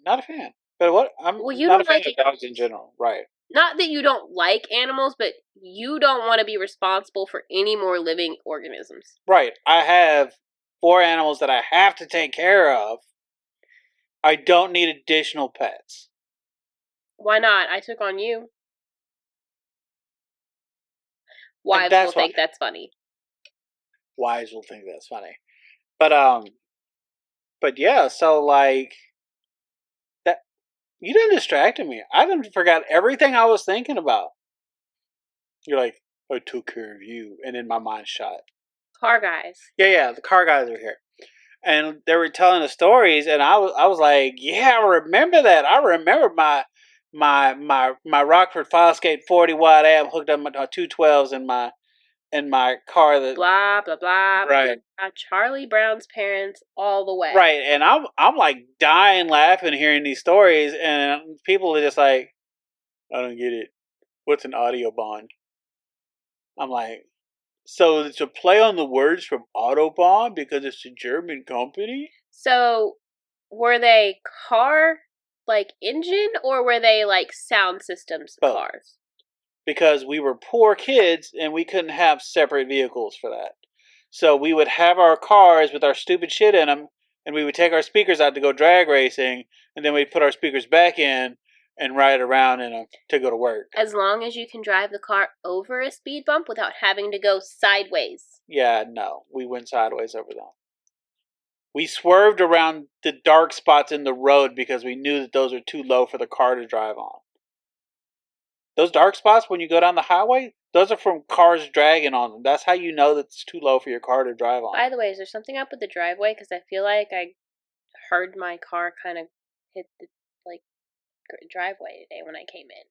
S1: Not a fan. But what
S2: you
S1: not
S2: don't
S1: a fan
S2: like
S1: of dogs in general, right?
S2: Not that you don't like animals, but you don't want to be responsible for any more living organisms.
S1: Right. I have 4 animals that I have to take care of. I don't need additional pets.
S2: Why not? I took on you. Wives will think that's funny.
S1: Wives will think that's funny. But yeah, so like that you done distracted me. I done forgot everything I was thinking about. You're like, I took care of you, and then my mind shut.
S2: Car guys.
S1: Yeah, the car guys are here. And they were telling the stories, and I was like, yeah, I remember that. I remember my Rockford Fosgate 40 watt amp hooked up my 212s in my car. That
S2: blah blah blah.
S1: Right.
S2: Charlie Brown's parents all the way.
S1: Right, and I'm like dying laughing hearing these stories, and people are just like, I don't get it. What's an audio bond? I'm like, so it's a play on the words from Autobahn because it's a German company?
S2: So, were they car, like, engine, or were they, like, sound systems cars?
S1: Because we were poor kids and we couldn't have separate vehicles for that. So we would have our cars with our stupid shit in them, and we would take our speakers out to go drag racing, and then we'd put our speakers back in and ride around in them to go to work.
S2: As long as you can drive the car over a speed bump without having to go sideways.
S1: Yeah, no. We went sideways over them. We swerved around the dark spots in the road because we knew that those are too low for the car to drive on. Those dark spots when you go down the highway, Those are from cars dragging on them. That's how you know that it's too low for your car to drive on.
S2: By the way, is there something up with the driveway? Because I feel like I heard my car kind of hit the like driveway today when I came in.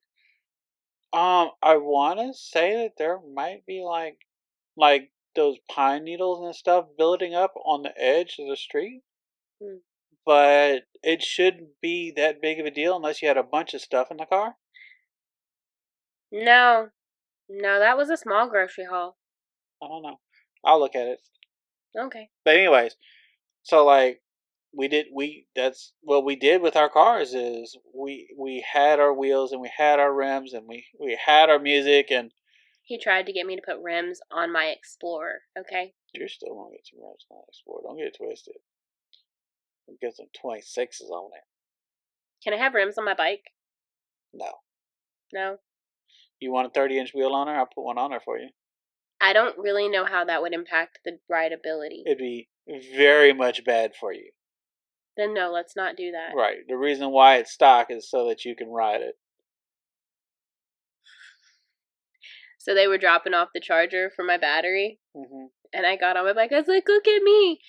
S1: I want to say that there might be like those pine needles and stuff building up on the edge of the street.
S2: Hmm.
S1: But it shouldn't be that big of a deal unless you had a bunch of stuff in the car.
S2: No, that was a small grocery haul.
S1: I don't know. I'll look at it.
S2: Okay.
S1: But anyways, so like that's what we did with our cars is we had our wheels and we had our rims and we had our music and
S2: He tried to get me to put rims on my Explorer. Okay.
S1: you're still gonna get some rims on the Explorer. Don't get it twisted. Get some 26s on it.
S2: Can I have rims on my bike?
S1: No.
S2: No.
S1: You want a 30-inch wheel on there? I'll put one on there for you.
S2: I don't really know how that would impact the rideability.
S1: It'd be very much bad for you.
S2: Then no, let's not do that.
S1: Right. The reason why it's stock is so that you can ride it.
S2: So they were dropping off the charger for my battery,
S1: Mm-hmm.
S2: and I got on my bike. I was like, "Look at me!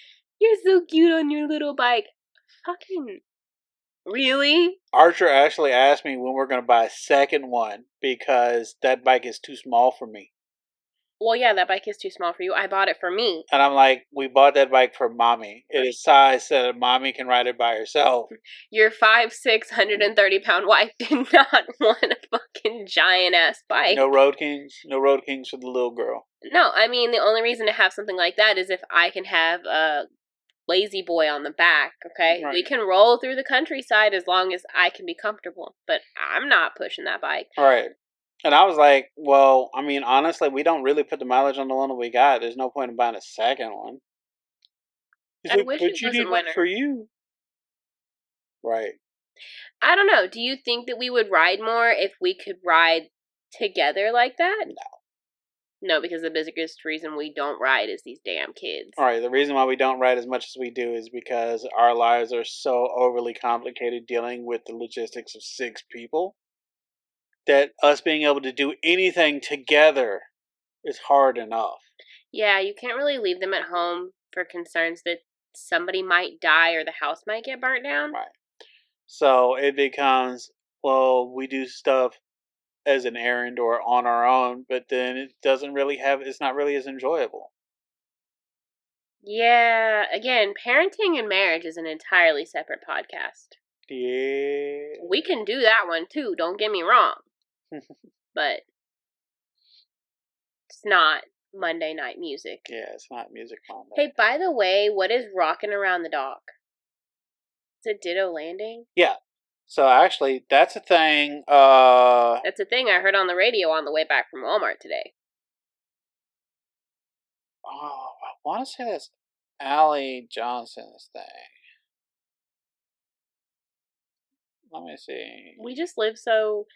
S2: You're so cute on your little bike." Fucking really?
S1: Archer actually asked me when we're going to buy a second one because that bike is too small for me.
S2: Well, yeah, that bike is too small for you. I bought it for me.
S1: And I'm like, we bought that bike for mommy. It is size so that mommy can ride it by herself.
S2: Your 5'6", 130-pound wife did not want a fucking giant ass bike.
S1: No Road Kings. No Road Kings for the little girl.
S2: No, I mean, the only reason to have something like that is if I can have a lazy boy on the back, okay?
S1: Right.
S2: We can roll through the countryside as long as I can be comfortable. But I'm not pushing that bike.
S1: Right. And I was like, well, I mean, honestly, we don't really put the mileage on the one that we got. There's no point in buying a second one. He's
S2: I
S1: like,
S2: wish
S1: but
S2: it
S1: you
S2: wasn't
S1: need one
S2: winter.
S1: for you. Right.
S2: I don't know. Do you think that we would ride more if we could ride together like that?
S1: No.
S2: No, because the biggest reason we don't ride is these damn kids.
S1: All right. The reason why we don't ride as much as we do is because our lives are so overly complicated dealing with the logistics of 6 people that us being able to do anything together is hard enough.
S2: Yeah, you can't really leave them at home for concerns that somebody might die or the house might get burnt down.
S1: Right. So it becomes, well, we do stuff as an errand or on our own, but then it doesn't really have, it's not really as enjoyable.
S2: Yeah, again, parenting and marriage is an entirely separate podcast.
S1: Yeah.
S2: We can do that one too, don't get me wrong. But it's not Monday night music.
S1: Yeah, it's not Music Monday.
S2: Hey, by the way, what is rocking around the dock? Is it Ditto Landing?
S1: Yeah. So actually, that's a thing.
S2: That's a thing I heard on the radio on the way back from Walmart today.
S1: Oh, I want to say that's Allie Johnson's thing. Let me see.
S2: We just live so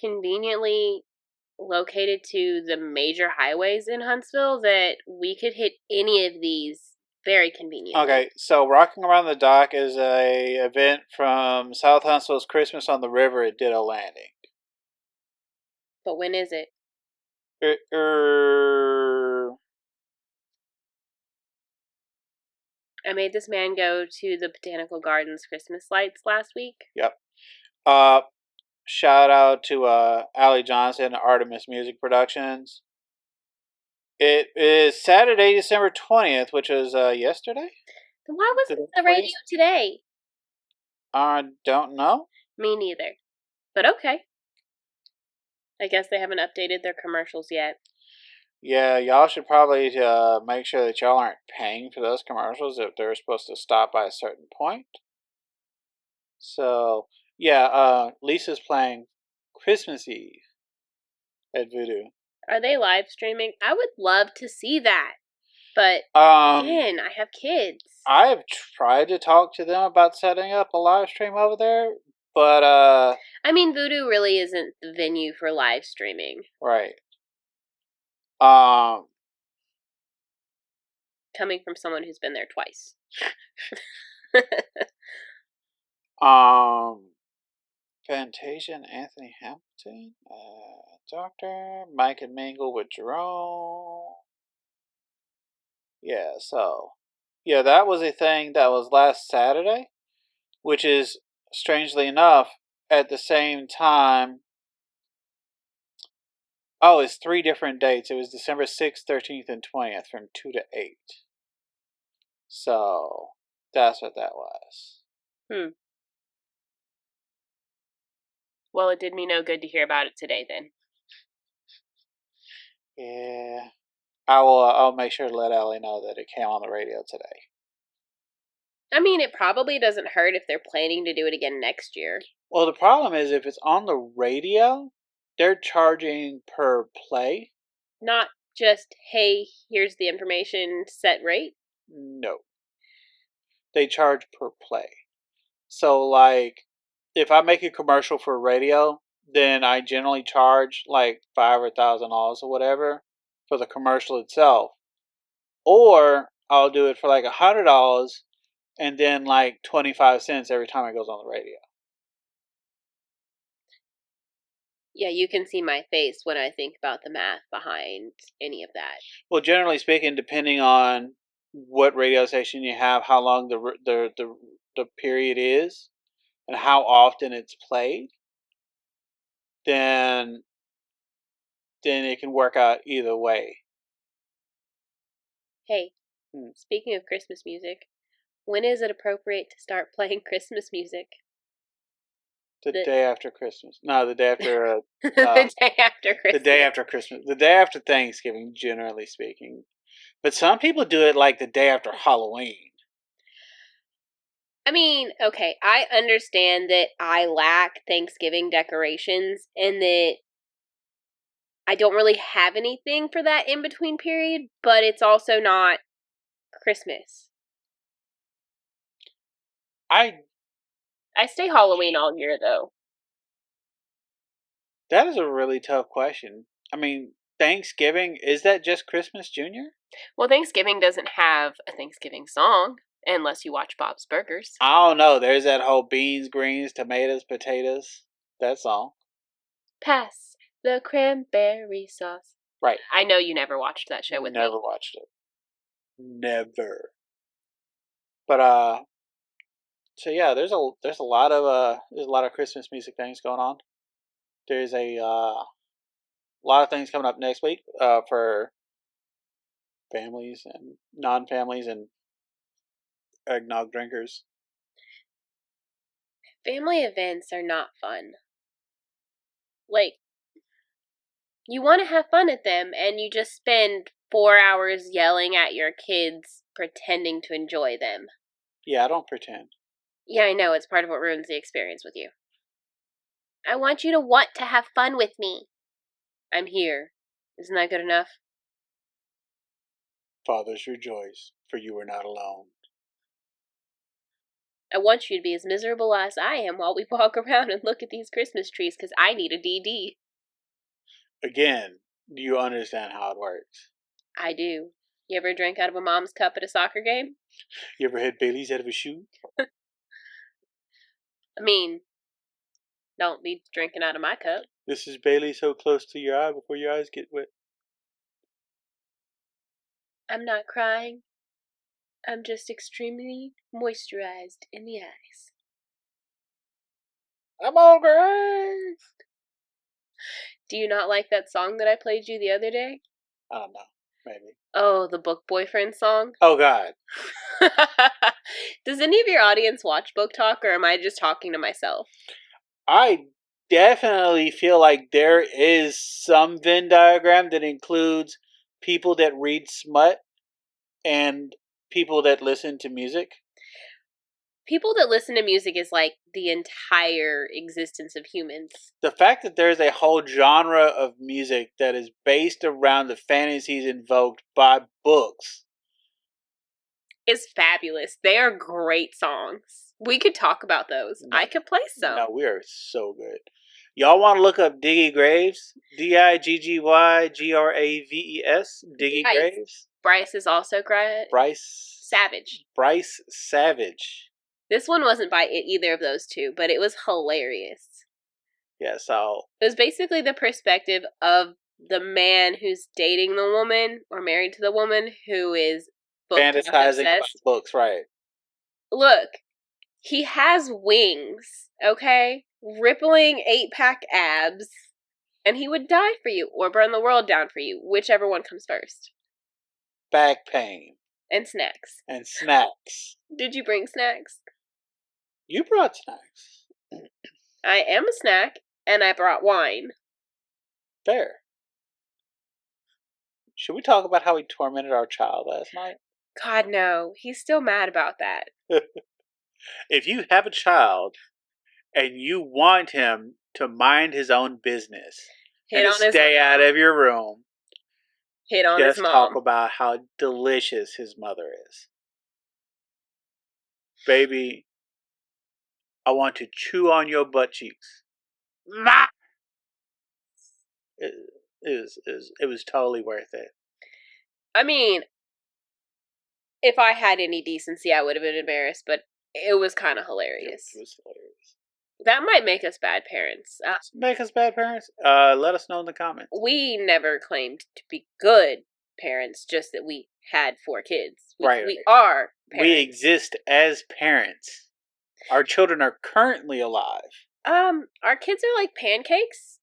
S2: conveniently located to the major highways in Huntsville that we could hit any of these very conveniently.
S1: Okay, so Rocking Around the Dock is a event from South Huntsville's Christmas on the River at Ditto Landing.
S2: But when is it? I made this man go to the Botanical Gardens Christmas lights last week.
S1: Yep. Shout out to Allie Johnson, Artemis Music Productions. It is Saturday, December 20th, which is yesterday?
S2: Then why wasn't it the radio today?
S1: I don't know.
S2: Me neither. But okay. I guess they haven't updated their commercials yet.
S1: Yeah, y'all should probably make sure that y'all aren't paying for those commercials if they're supposed to stop by a certain point. So, yeah, Lisa's playing Christmas Eve at Voodoo.
S2: Are they live streaming? I would love to see that. But, again, I have kids.
S1: I have tried to talk to them about setting up a live stream over there, but,
S2: I mean, Voodoo really isn't the venue for live streaming.
S1: Right.
S2: Coming from someone who's been there twice.
S1: Fantasia and Anthony Hamilton. Doctor. Mike and Mingle with Jerome. Yeah, so. Yeah, that was a thing that was last Saturday, which is, strangely enough, at the same time. Oh, it's 3 different dates. It was December 6th, 13th, and 20th from 2 to 8. So, that's what that was.
S2: Well, it did me no good to hear about it today then.
S1: Yeah. I'll make sure to let Ellie know that it came on the radio today.
S2: I mean, it probably doesn't hurt if they're planning to do it again next year.
S1: Well, the problem is if it's on the radio, they're charging per play.
S2: Not just, hey, here's the information, set rate?
S1: No. They charge per play. So, like, if I make a commercial for radio, then I generally charge like $5 or $1,000 or whatever for the commercial itself. Or I'll do it for like $100 and then like 25 cents every time it goes on the radio.
S2: Yeah, you can see my face when I think about the math behind any of that.
S1: Well, generally speaking, depending on what radio station you have, how long the period is, and how often it's played, then it can work out either way.
S2: Hey, speaking of Christmas music, when is it appropriate to start playing Christmas music?
S1: The day after Christmas. No, the day after.
S2: The day after Christmas.
S1: The day after Christmas. The day after Thanksgiving, generally speaking. But some people do it like the day after Halloween.
S2: I mean, okay, I understand that I lack Thanksgiving decorations and that I don't really have anything for that in between period, but it's also not Christmas. I stay Halloween all year, though.
S1: That is a really tough question. I mean, Thanksgiving, is that just Christmas Junior?
S2: Well, Thanksgiving doesn't have a Thanksgiving song unless you watch Bob's Burgers.
S1: I don't know. There's that whole beans, greens, tomatoes, potatoes. That song.
S2: Pass the cranberry sauce.
S1: Right.
S2: I know you never watched that show with me.
S1: Never watched it. Never. But so yeah, there's a lot of Christmas music things going on. There's a lot of things coming up next week for families and non-families and eggnog drinkers.
S2: Family events are not fun. Like, you want to have fun at them, and you just spend 4 hours yelling at your kids, pretending to enjoy them.
S1: Yeah, I don't pretend.
S2: Yeah, I know. It's part of what ruins the experience with you. I want you to want to have fun with me. I'm here. Isn't that good enough?
S1: Fathers rejoice, for you are not alone.
S2: I want you to be as miserable as I am while we walk around and look at these Christmas trees because I need a DD.
S1: Again, do you understand how it works?
S2: I do. You ever drank out of a mom's cup at a soccer game?
S1: You ever had Bailey's out of a shoe?
S2: I mean, don't be drinking out of my cup.
S1: This is Bailey so close to your eye before your eyes get wet.
S2: I'm not crying. I'm just extremely moisturized in the eyes.
S1: I'm all great.
S2: Do you not like that song that I played you the other day?
S1: I don't know. Maybe.
S2: Oh, the Book Boyfriend song?
S1: Oh, God.
S2: Does any of your audience watch Book Talk, or am I just talking to myself?
S1: I definitely feel like there is some Venn diagram that includes people that read smut and people that listen to music.
S2: People that listen to music is like the entire existence of humans.
S1: The fact that there's a whole genre of music that is based around the fantasies invoked by books
S2: is fabulous. They are great songs. We could talk about those. No, I could play some.
S1: No, we are so good. Y'all want to look up Diggy Graves? Diggyggraves? Diggy Graves?
S2: Bryce is also great.
S1: Bryce
S2: Savage.
S1: This
S2: one wasn't by either of those two, but it was hilarious.
S1: Yeah, so
S2: it was basically the perspective of the man who's dating the woman or married to the woman who is
S1: fantasizing about
S2: obsessed.
S1: books, right?
S2: Look, he has wings, okay? Rippling 8-pack abs, and he would die for you or burn the world down for you, whichever one comes first.
S1: Back pain.
S2: And snacks.
S1: And snacks.
S2: Did you bring snacks?
S1: You brought snacks.
S2: I am a snack, and I brought wine.
S1: Fair. Should we talk about how we tormented our child last night?
S2: God, no. He's still mad about that.
S1: If you have a child and you want him to mind his own business and to stay out of your room,
S2: hit on his mom.
S1: Just talk about how delicious his mother is. Baby, I want to chew on your butt cheeks. It was totally worth it.
S2: I mean, if I had any decency, I would have been embarrassed, but it was kind of hilarious.
S1: It was hilarious.
S2: That might make us bad parents.
S1: Make us bad parents? Let us know in the comments.
S2: We never claimed to be good parents, just that we had 4 kids. We are parents.
S1: We exist as parents. Our children are currently alive.
S2: Our kids are like pancakes.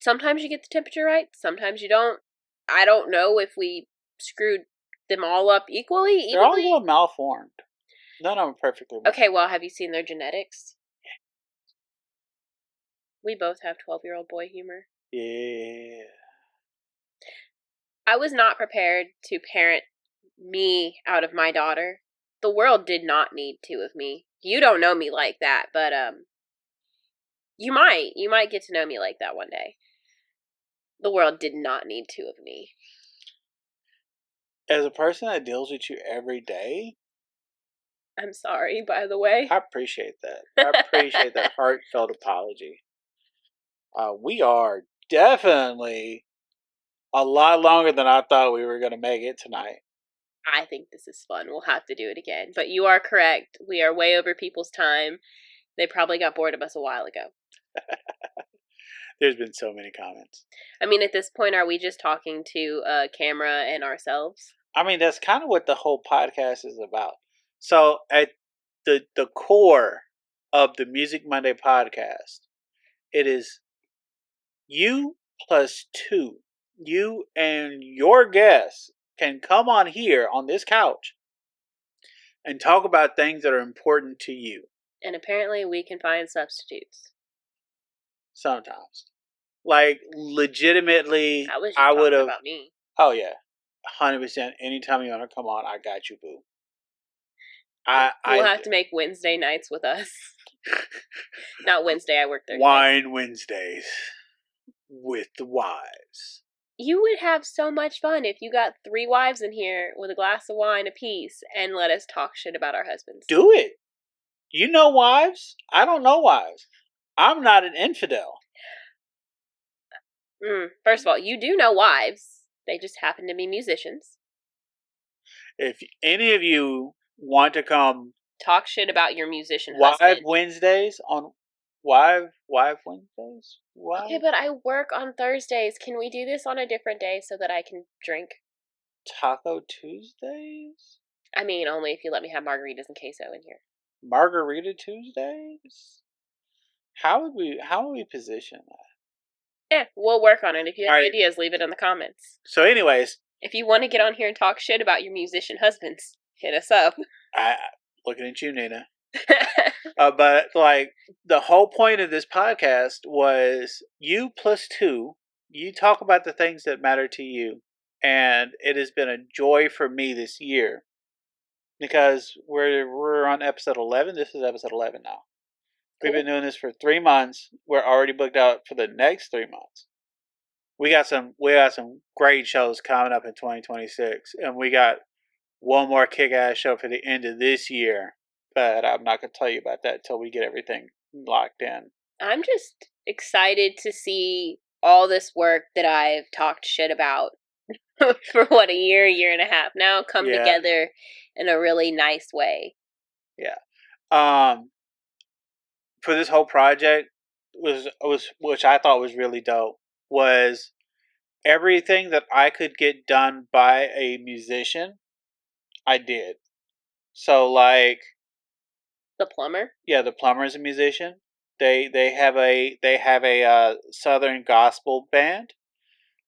S2: Sometimes you get the temperature right, sometimes you don't. I don't know if we screwed them all up equally.
S1: They're all a little malformed. None of them are perfectly malformed.
S2: Okay, well, have you seen their genetics? We both have 12-year-old boy humor.
S1: Yeah.
S2: I was not prepared to parent me out of my daughter. The world did not need 2 of me. You don't know me like that, but you might. You might get to know me like that one day. The world did not need 2 of me.
S1: As a person that deals with you every day,
S2: I'm sorry, by the way.
S1: I appreciate that. I appreciate that heartfelt apology. We are definitely a lot longer than I thought we were going to make it tonight.
S2: I think this is fun. We'll have to do it again. But you are correct. We are way over people's time. They probably got bored of us a while ago.
S1: There's been so many comments.
S2: I mean, at this point, are we just talking to a camera and ourselves?
S1: I mean, that's kind of what the whole podcast is about. So at the core of the Music Monday podcast, it is you plus 2. You and your guests can come on here on this couch and talk about things that are important to you.
S2: And apparently we can find substitutes.
S1: Sometimes. Like, legitimately,
S2: I would have. About me.
S1: Oh, yeah. 100%. Anytime you want to come on, I got you, boo.
S2: We'll have to make Wednesday nights with us. Not Wednesday, I work Thursday.
S1: Wine Wednesdays with the wives.
S2: You would have so much fun if you got 3 wives in here with a glass of wine apiece and let us talk shit about our husbands.
S1: Do it. You know wives? I don't know wives. I'm not an infidel.
S2: First of all, you do know wives. They just happen to be musicians.
S1: If any of you want to come
S2: talk shit about your musician husband.
S1: Wednesdays on Wife Wednesdays? Why?
S2: Okay, but I work on Thursdays. Can we do this on a different day so that I can drink?
S1: Taco Tuesdays?
S2: I mean, only if you let me have margaritas and queso in here.
S1: Margarita Tuesdays? How would we position that?
S2: Yeah, we'll work on it. If you have ideas, leave it in the comments.
S1: So anyways,
S2: if you want to get on here and talk shit about your musician husbands, hit us up.
S1: Looking at you, Nina. But like the whole point of this podcast was you plus 2. You talk about the things that matter to you, and it has been a joy for me this year because we're on episode 11. This is episode 11 now. We've been doing this for 3 months. We're already booked out for the next 3 months. We got some great shows coming up in 2026, and we got one more kick-ass show for the end of this year. But I'm not going to tell you about that until we get everything locked in.
S2: I'm just excited to see all this work that I've talked shit about for a year and a half now come together in a really nice way.
S1: Yeah. For this whole project, was which I thought was really dope, was everything that I could get done by a musician, I did. So like,
S2: The plumber?
S1: yeah, the plumber is a musician. They have a southern gospel band.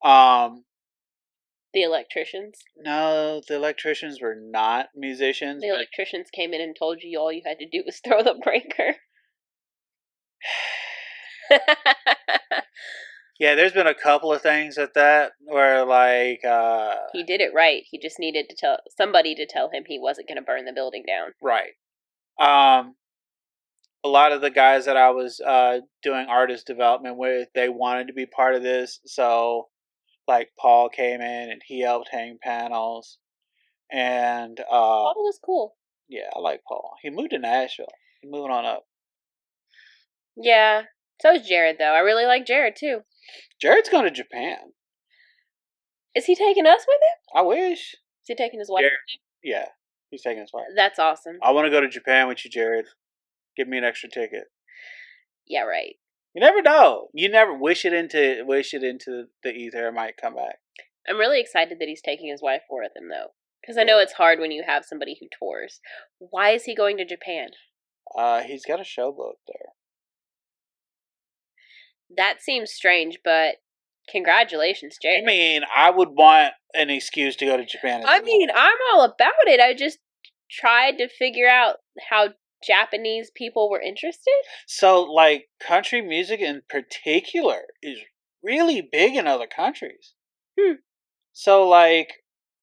S2: The electricians?
S1: No, the electricians were not musicians.
S2: The electricians came in and told you all you had to do was throw the breaker.
S1: Yeah, there's been a couple of things at that where like
S2: he did it right. He just needed to tell somebody to tell him he wasn't going to burn the building down.
S1: Right. A lot of the guys that I was doing artist development with, they wanted to be part of this. So, like, Paul came in and he helped hang panels. And
S2: Paul was cool.
S1: Yeah, I like Paul. He moved to Nashville. He's moving on up.
S2: Yeah. So is Jared, though. I really like Jared, too.
S1: Jared's going to Japan.
S2: Is he taking us with him?
S1: I wish.
S2: Is he taking his wife?
S1: Jared, yeah, he's taking his wife.
S2: That's awesome.
S1: I want to go to Japan with you, Jared. Give me an extra ticket.
S2: Yeah, right.
S1: You never know. You never wish it into the ether. It might come back.
S2: I'm really excited that he's taking his wife with him, though, because I know it's hard when you have somebody who tours. Why is he going to Japan?
S1: He's got a show booked there.
S2: That seems strange, but congratulations, Jared.
S1: I mean, I would want an excuse to go to Japan.
S2: I mean, I'm all about it. I just tried to figure out how Japanese people were interested.
S1: So, like, country music in particular is really big in other countries. So, like,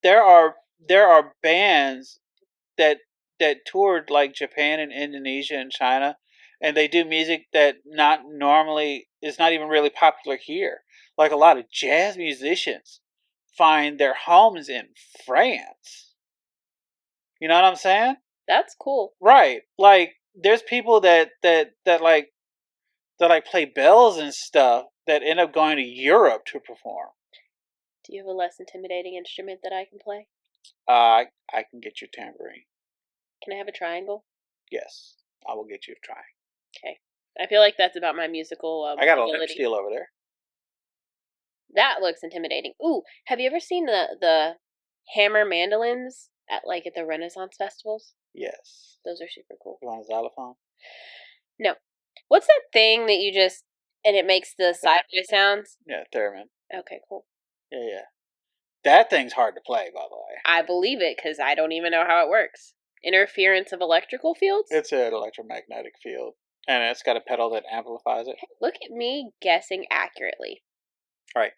S1: there are bands that toured like Japan and Indonesia and China, and they do music that not normally is not even really popular here. Like, a lot of jazz musicians find their homes in France. You know what I'm saying?
S2: That's cool.
S1: Right. Like, there's people that play bells and stuff that end up going to Europe to perform.
S2: Do you have a less intimidating instrument that I can play?
S1: I can get you a tambourine.
S2: Can I have a triangle?
S1: Yes, I will get you a triangle.
S2: Okay. I feel like that's about my musical
S1: I got a lip steel over there.
S2: That looks intimidating. Ooh, have you ever seen the hammer mandolins at the Renaissance festivals?
S1: Yes.
S2: Those are super cool.
S1: You want a xylophone?
S2: No. What's that thing that you just and it makes the sideways sounds?
S1: Yeah, theremin.
S2: Okay, cool.
S1: Yeah. That thing's hard to play, by the way.
S2: I believe it because I don't even know how it works. Interference of electrical fields?
S1: It's an electromagnetic field, and it's got a pedal that amplifies it.
S2: Hey, look at me guessing accurately.
S1: All right.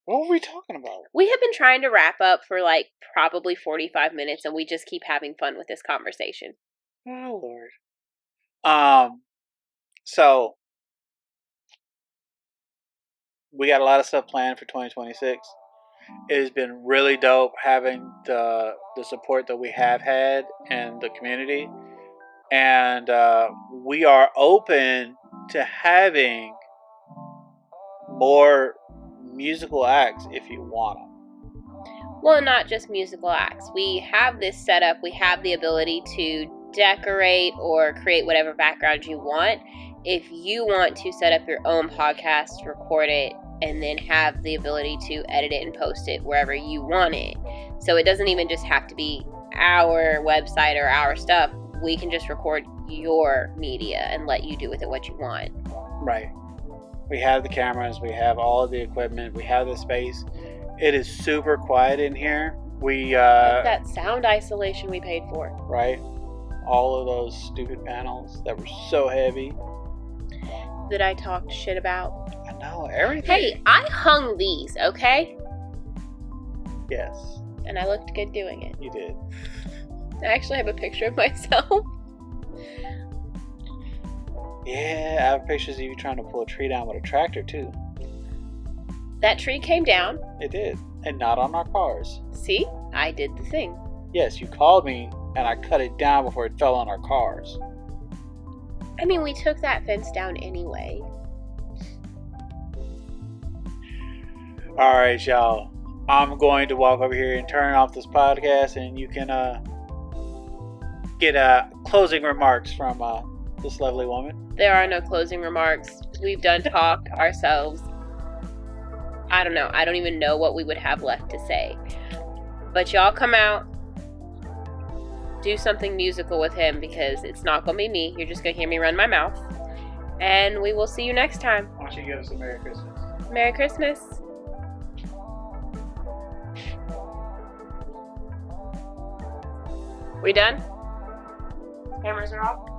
S1: What were we talking about?
S2: We have been trying to wrap up for probably 45 minutes, and we just keep having fun with this conversation.
S1: Oh, Lord. So we got a lot of stuff planned for 2026. It has been really dope having the support that we have had in the community, and we are open to having more musical acts if you want them.
S2: Well, not just musical acts. We have this set up. We have the ability to decorate or create whatever background you want. If you want to set up your own podcast, record it, and then have the ability to edit it and post it wherever you want it. So it doesn't even just have to be our website or our stuff. We can just record your media and let you do with it what you want.
S1: Right. We have the cameras. We have all of the equipment. We have the space. It is super quiet in here.
S2: That sound isolation we paid for.
S1: Right. All of those stupid panels that were so heavy.
S2: That I talked shit about.
S1: I know, everything.
S2: Hey, I hung these, okay?
S1: Yes.
S2: And I looked good doing it.
S1: You did.
S2: I actually have a picture of myself.
S1: Yeah, I have pictures of you trying to pull a tree down with a tractor, too.
S2: That tree came down.
S1: It did. And not on our cars.
S2: See? I did the thing.
S1: Yes, you called me, and I cut it down before it fell on our cars.
S2: I mean, we took that fence down anyway.
S1: Alright, y'all. I'm going to walk over here and turn off this podcast, and you can get closing remarks from this lovely woman.
S2: There are no closing remarks. We've done talk ourselves. I don't know. I don't even know what we would have left to say. But y'all come out, do something musical with him, because it's not going to be me. You're just going to hear me run my mouth. And we will see you next time.
S1: Why don't you give us a Merry Christmas?
S2: Merry Christmas. We done? Cameras are off?